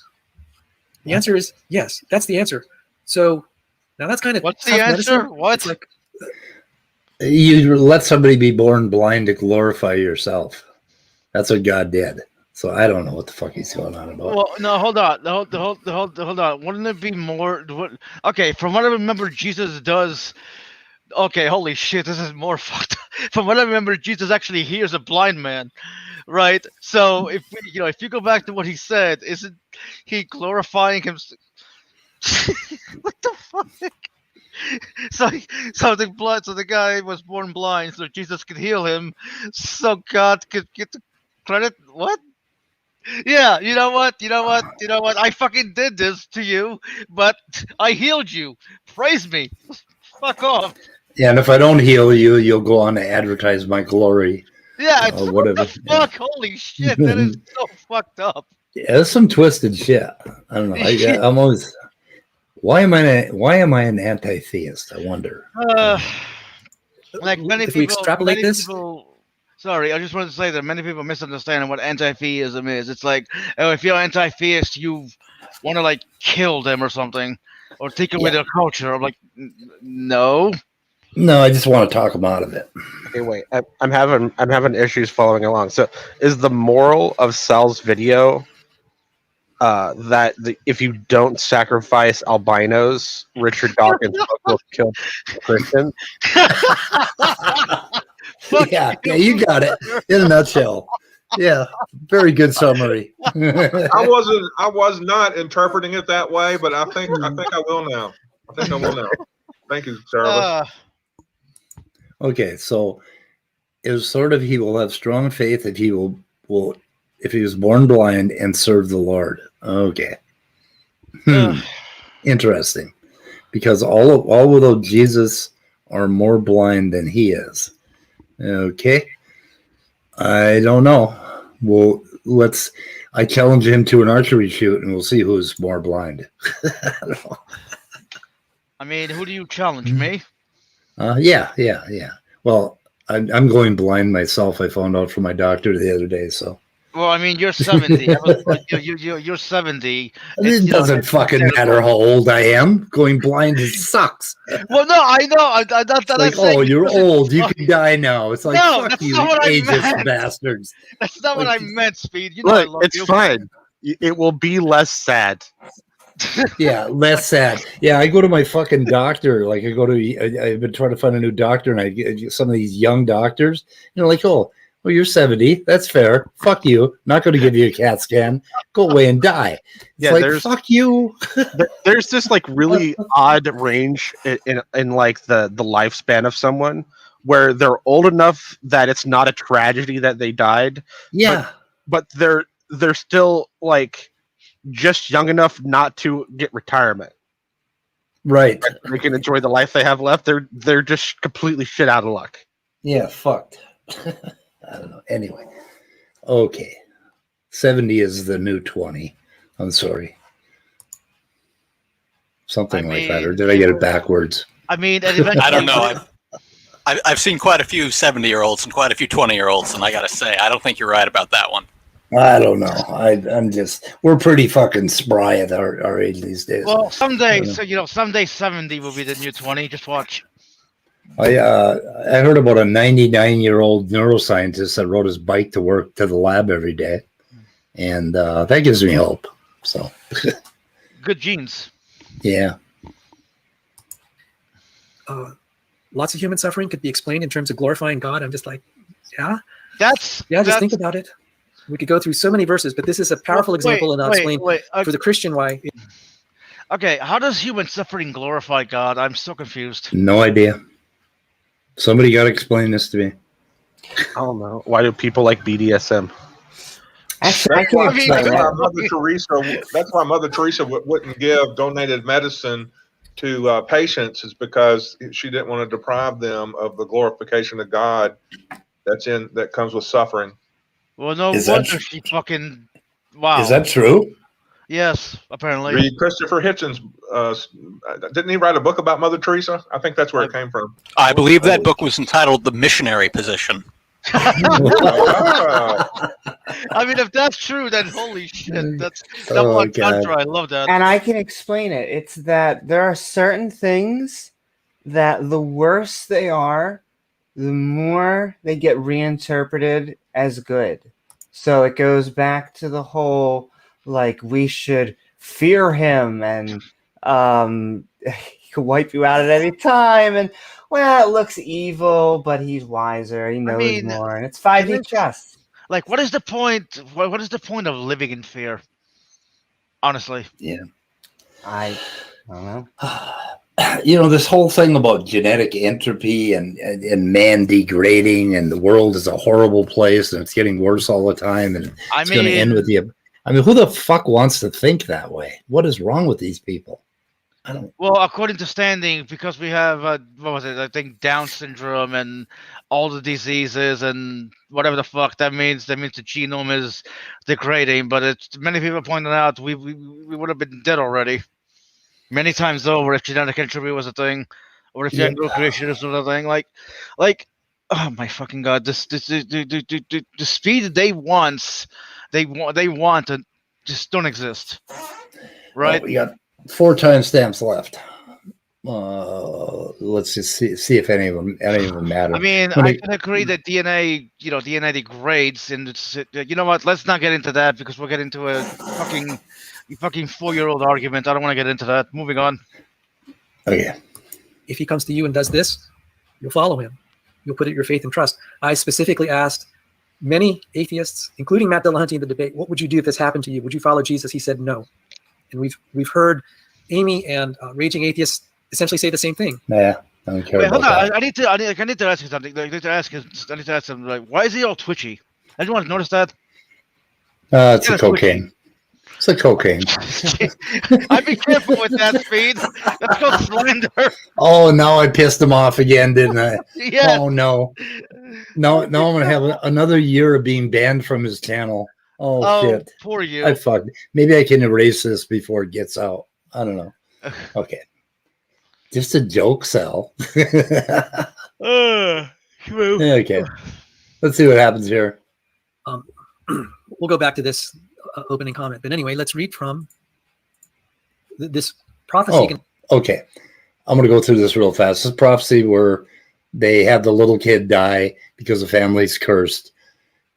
The answer is yes. That's the answer. So now that's kind of what's the answer? Medicine. What? Like, you let somebody be born blind to glorify yourself. That's what God did. So I don't know what the fuck he's going on about. Well, no, hold on. Wouldn't it be more? Okay, from what I remember, Jesus does. Okay, holy shit, this is more fucked up. From what I remember, Jesus actually hears a blind man, right? So if you go back to what he said, isn't he glorifying himself? What the fuck? So the guy was born blind, so Jesus could heal him, so God could get the credit. What? Yeah, you know what? I fucking did this to you, but I healed you. Praise me. Fuck off. Yeah, and if I don't heal you, you'll go on to advertise my glory. Yeah, it's whatever. What the fuck? Holy shit, that is so fucked up. Yeah, that's some twisted shit. I don't know. I'm always. Why am I an anti-theist? I wonder. Like many if people, we extrapolate this. Sorry, I just wanted to say that many people misunderstand what anti-theism is. It's like, oh, if you're anti-theist, you want to like kill them or something, or take away their culture. I'm like, no. No, I just want to talk them out of it. Okay, wait. I'm having issues following along. So, is the moral of Sal's video that if you don't sacrifice albinos, Richard Dawkins will kill Christians? Yeah, you got it in a nutshell. Yeah, very good summary. I was not interpreting it that way, but I think I will now. Thank you, Sarah. Okay, so it was sort of he will have strong faith if he will if he was born blind and serve the Lord. Okay. Interesting. Because although Jesus are more blind than he is. Okay. I don't know. Well, I challenge him to an archery shoot and we'll see who's more blind. I don't know. I mean, who do you challenge? Me? Yeah. Well, I'm going blind myself. I found out from my doctor the other day. So. Well, I mean, you're 70. You're 70. It doesn't fucking matter how old I am. Going blind sucks. Well, no, I know. That's like, oh, you're old. You can die now. It's like, no, fuck you, ageist bastards. That's not what I meant, Speed. You know, look, it's fine. It will be less sad. Yeah, less sad. Yeah, I go to my fucking doctor. Like I've been trying to find a new doctor, and I get some of these young doctors. Like, oh, well, you're 70. That's fair. Fuck you. Not going to give you a CAT scan. Go away and die. It's like, fuck you. There's this like really odd range in like the lifespan of someone where they're old enough that it's not a tragedy that they died. Yeah, but they're still like just young enough not to get retirement. Right. They can enjoy the life they have left. They're just completely shit out of luck. Yeah, fucked. I don't know. Anyway. Okay. 70 is the new 20. I'm sorry. Something like that. Or did I get it backwards? I mean, I don't know. I've seen quite a few 70-year-olds and quite a few 20-year-olds, and I gotta say, I don't think you're right about that one. I don't know. We're pretty fucking spry at our age these days. Well, someday 70 will be the new 20. Just watch. I heard about a 99-year-old neuroscientist that rode his bike to work to the lab every day, and that gives me hope. So, good genes. Yeah. Lots of human suffering could be explained in terms of glorifying God. I'm just like, just think about it. We could go through so many verses, but this is a powerful example, and I'll explain for the Christian why. Okay, how does human suffering glorify God? I'm so confused. No idea. Somebody got to explain this to me. I don't know. Why do people like BDSM? Actually, that's why Mother Teresa wouldn't give donated medicine to patients, is because she didn't want to deprive them of the glorification of God that comes with suffering. Well, no wonder she fucking wow. Is that true? Yes, apparently. Read Christopher Hitchens. Didn't he write a book about Mother Teresa? I think that's where it came from. I believe that book was entitled "The Missionary Position." I mean, if that's true, then holy shit, that's one contra. I love that. And I can explain it. It's that there are certain things that the worse they are, the more they get reinterpreted as good. So it goes back to the whole, like, we should fear him, and he could wipe you out at any time, and well, it looks evil, but he's wiser. He knows more, and it's 5D chess. Like, what is the point? What is the point of living in fear? Honestly, yeah, I don't know. You know, this whole thing about genetic entropy and man degrading, and the world is a horrible place, and it's getting worse all the time, and it's going to end with the. I mean, who the fuck wants to think that way? What is wrong with these people? I don't. Well, according to Standing, because we have what was it? I think Down syndrome and all the diseases and whatever the fuck that means. That means the genome is degrading. But many people pointed out we would have been dead already many times over if genetic entropy was a thing, or if embryo creation was a thing. Like, oh my fucking god! The speed they want and just don't exist. Right? Well, we got 4 timestamps left. Let's just see if any of them matter. I mean, I can agree that DNA degrades, and it's, you know what? Let's not get into that because we'll get into a fucking 4-year-old argument. I don't want to get into that. Moving on. Okay. If he comes to you and does this, you'll follow him. You'll put your faith and trust. I specifically asked many atheists, including Matt Dillahunty in the debate, what would you do if this happened to you? Would you follow Jesus? He said no. And we've heard Amy and Raging Atheists essentially say the same thing. Yeah, I don't care. Wait, hold on. That. I need to ask you something. I need to ask him, like, why is he all twitchy? Anyone notice that? It's a cocaine. It's a cocaine. I'd be careful with that, Speed. That's called slander. Oh, now I pissed him off again, didn't I? Yeah. Oh no. No, I'm gonna have another year of being banned from his channel. Oh shit. Poor you. I fucked. Maybe I can erase this before it gets out. I don't know. Okay. Just a joke, Sal. Okay. Let's see what happens here. We'll go back to this opening comment. But anyway, let's read from this prophecy. Okay. I'm going to go through this real fast. This prophecy where they have the little kid die because the family's cursed.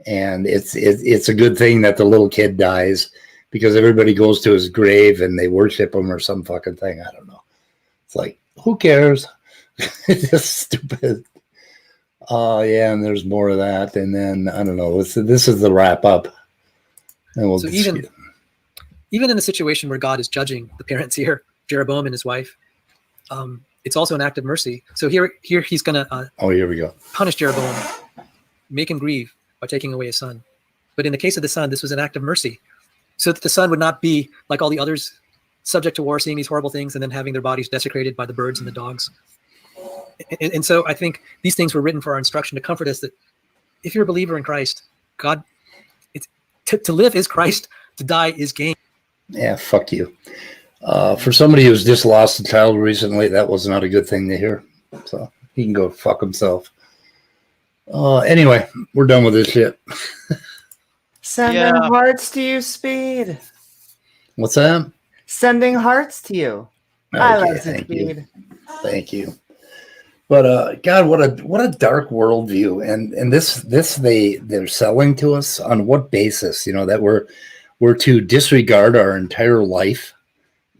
And it's a good thing that the little kid dies because everybody goes to his grave and they worship him or some fucking thing. I don't know. It's like, who cares? It's just stupid. Yeah, and there's more of that. And then, I don't know. This is the wrap up. And we'll so even in the situation where God is judging the parents here, Jeroboam and his wife, it's also an act of mercy. So here he's going to here we go. Punish Jeroboam, make him grieve by taking away his son. But in the case of the son, this was an act of mercy, so that the son would not be like all the others, subject to war, seeing these horrible things, and then having their bodies desecrated by the birds and the dogs. And so I think these things were written for our instruction to comfort us that if you're a believer in Christ, God, to live is Christ, to die is gain. Yeah, fuck you. For somebody who's just lost a child recently, that was not a good thing to hear. So He can go fuck himself. Anyway, we're done with this shit. Sending hearts to you, Speed. What's that? Sending hearts to you. I love you, Speed. Thank you. But God, what a dark worldview, and this they're selling to us on what basis? You know, that we're to disregard our entire life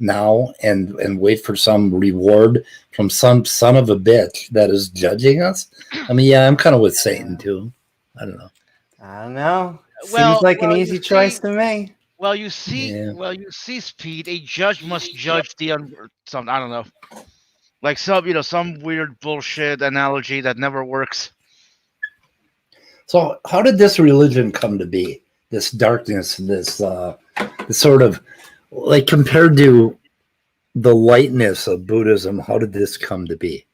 now and wait for some reward from some son of a bitch that is judging us. I mean, yeah, I'm kind of with Satan too. I don't know. Seems like an easy choice to me. Well, you see, Speed. A judge must judge the some. I don't know, like some weird bullshit analogy that never works. So, how did this religion come to be? This darkness, this sort of like compared to the lightness of Buddhism. How did this come to be?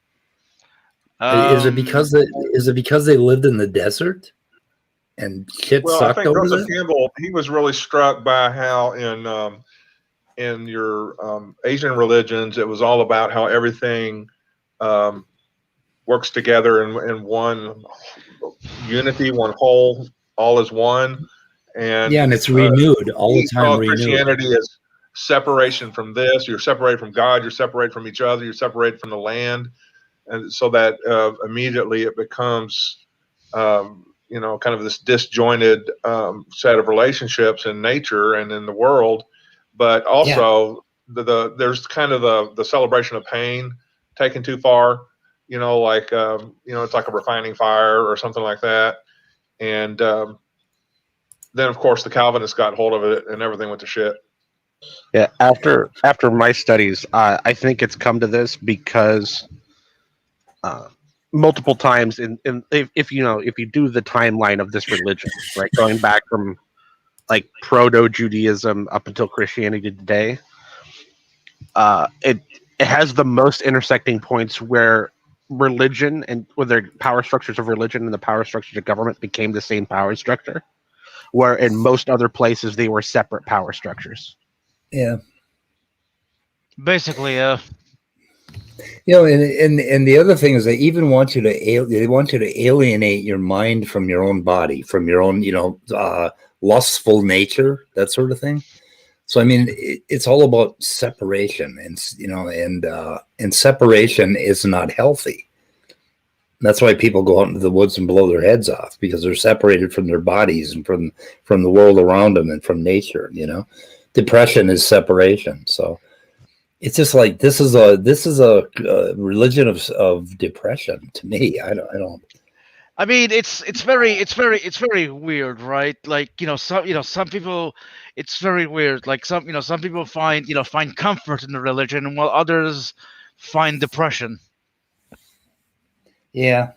Is it because they lived in the desert and shit sucked I think over Joseph there? Campbell, he was really struck by how in your Asian religions, it was all about how everything works together in one unity, one whole, all is one. And it's renewed all the time. Christianity is separation from this. You're separated from God. You're separated from each other. You're separated from the land, and so that immediately it becomes, kind of this disjointed set of relationships in nature and in the world. But also, there's kind of the celebration of pain taken too far. It's like a refining fire or something like that, and then of course the Calvinists got hold of it and everything went to shit. Yeah, after my studies, I think it's come to this because multiple times if you do the timeline of this religion, right, going back from like proto-Judaism up until Christianity today, it has the most intersecting points where religion and whether power structures of religion and the power structures of government became the same power structure, where in most other places they were separate power structures. Yeah. Basically, and the other thing is they even want you to alienate your mind from your own body, from your own, lustful nature, that sort of thing. So, I mean, it's all about separation, and separation is not healthy. That's why people go out into the woods and blow their heads off, because they're separated from their bodies and from the world around them and from nature. Depression is separation. So it's just like this is a religion of depression to me. I don't. I mean, it's very weird, right? Like, some people, it's very weird. Like some people find comfort in the religion, while others find depression. Yeah.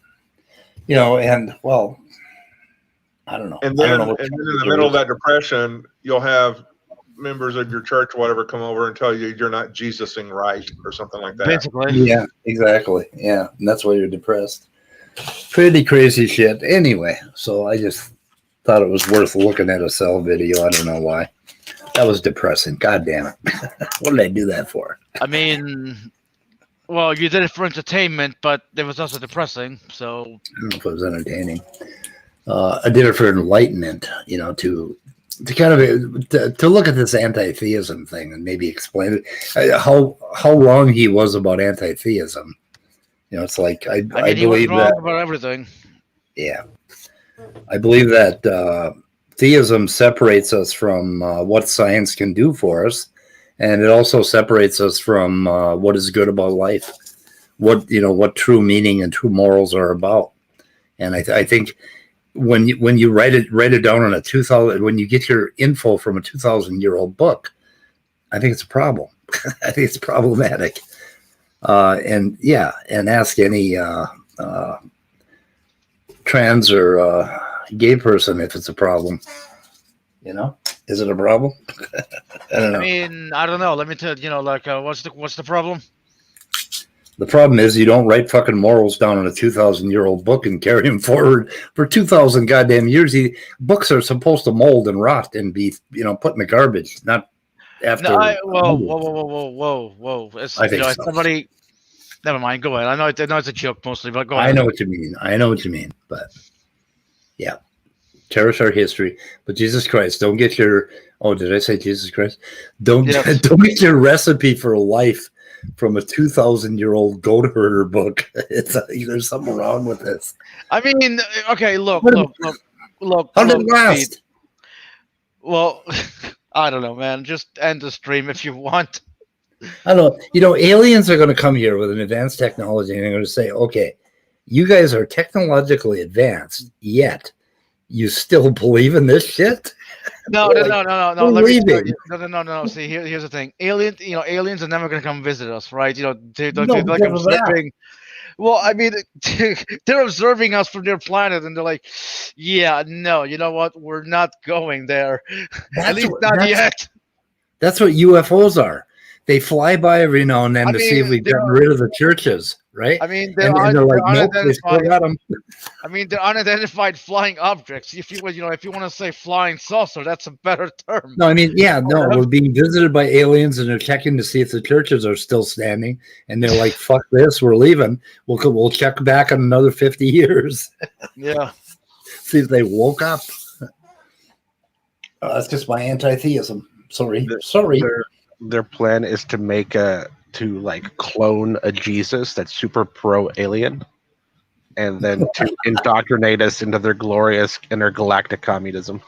And well, I don't know. And then in the middle of that depression, you'll have members of your church or whatever come over and tell you you're not Jesusing right or something like that. Basically. Yeah, exactly. Yeah. And that's why you're depressed. Pretty crazy shit. Anyway, so I just thought it was worth looking at a cell video. I don't know why. That was depressing. God damn it. What did I do that for? I mean, well, you did it for entertainment, but it was also depressing. So I don't know if it was entertaining. I did it for enlightenment, to kind of to look at this anti-theism thing and maybe explain it. How wrong he was about anti-theism. It's like I he believe was wrong that about everything. Yeah, I believe that theism separates us from what science can do for us, and it also separates us from what is good about life, what true meaning and true morals are about. And I think when you write it down on a 2000, when you get your info from a 2,000-year-old book, I think it's a problem. I think it's problematic. And ask any trans or gay person if it's a problem. Is it a problem? I don't know. I mean, I don't know. Let me tell you. What's the problem? The problem is you don't write fucking morals down in a 2,000-year-old book and carry them forward for 2,000 goddamn years. Books are supposed to mold and rot and be, put in the garbage, not after. No, whoa. As I think so. Never mind. Go ahead. I know it's a joke mostly, but go ahead. I know what you mean. But yeah, cherish our history. But Jesus Christ, don't get your. Oh, did I say Jesus Christ? Don't get your recipe for life from a 2,000-year-old goat herder book. There's something wrong with this. I mean, okay, look. How did it last? Well, I don't know, man. Just end the stream if you want. I don't know. Aliens are going to come here with an advanced technology, and they're going to say, "Okay, you guys are technologically advanced, yet you still believe in this shit." No. Let me tell you. No. See, here's the thing. Aliens are never going to come visit us, right? They're like observing. Well, I mean, they're observing us from their planet, and they're like, "Yeah, no, you know what? We're not going there. At least not yet." That's what UFOs are. They fly by every now and then to see if we've gotten rid of the churches, right? I mean, they're like, nope, they still got them. I mean, they're unidentified flying objects. If you want to say flying saucer, that's a better term. No, I mean, we're being visited by aliens, and they're checking to see if the churches are still standing, and they're like, "Fuck this, we're leaving. We'll check back in another 50 years." Yeah. See if they woke up. That's just my anti-theism. Sorry. Their plan is to clone a Jesus that's super pro-alien, and then to indoctrinate us into their glorious intergalactic communism.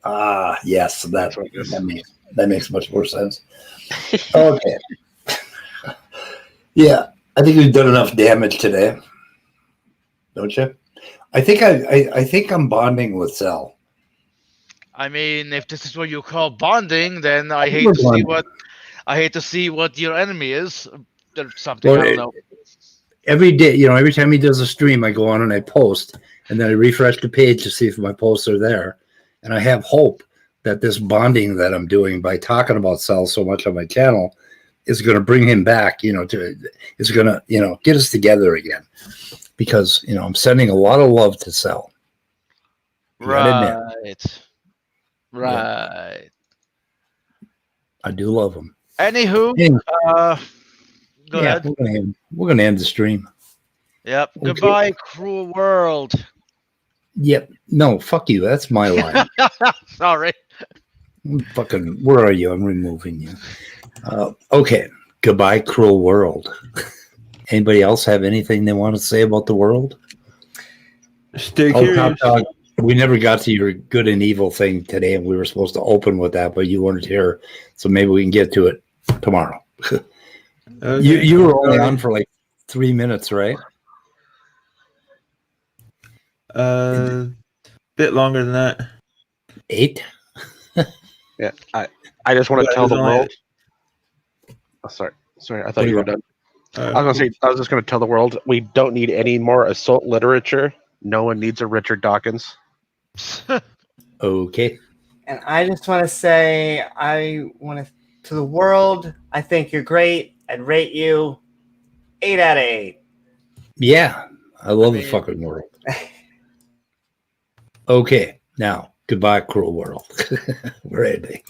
Ah, yes, that makes much more sense. Okay. Yeah, I think we've done enough damage today, don't you? I think I'm bonding with Sal. I mean, if this is what you call bonding, then I hate to see what your enemy is. Or something, I don't know. Every day, every time he does a stream, I go on and I post, and then I refresh the page to see if my posts are there. And I have hope that this bonding that I'm doing by talking about Sal so much on my channel is going to bring him back, it's going to, get us together again. Because, I'm sending a lot of love to Sal. Right. I do love him. Anywho, go ahead. We're gonna end the stream. Yep. Okay. Goodbye, cruel world. Yep. No, fuck you. That's my line. Sorry. Where are you? I'm removing you. Okay. Goodbye, cruel world. Anybody else have anything they want to say about the world? Stay curious. We never got to your good and evil thing today, and we were supposed to open with that, but you weren't here, so maybe we can get to it tomorrow. Okay. You were only on for like 3 minutes, right? Bit longer than that. 8? Yeah, I just want to tell the world. Oh, sorry, I thought you were done. I was just going to tell the world we don't need any more assault literature. No one needs a Richard Dawkins. Okay. And I just want to say, to the world, I think you're great. I'd rate you 8 out of 8. Yeah, I love the fucking world. Okay, now goodbye, cruel world. We're ending.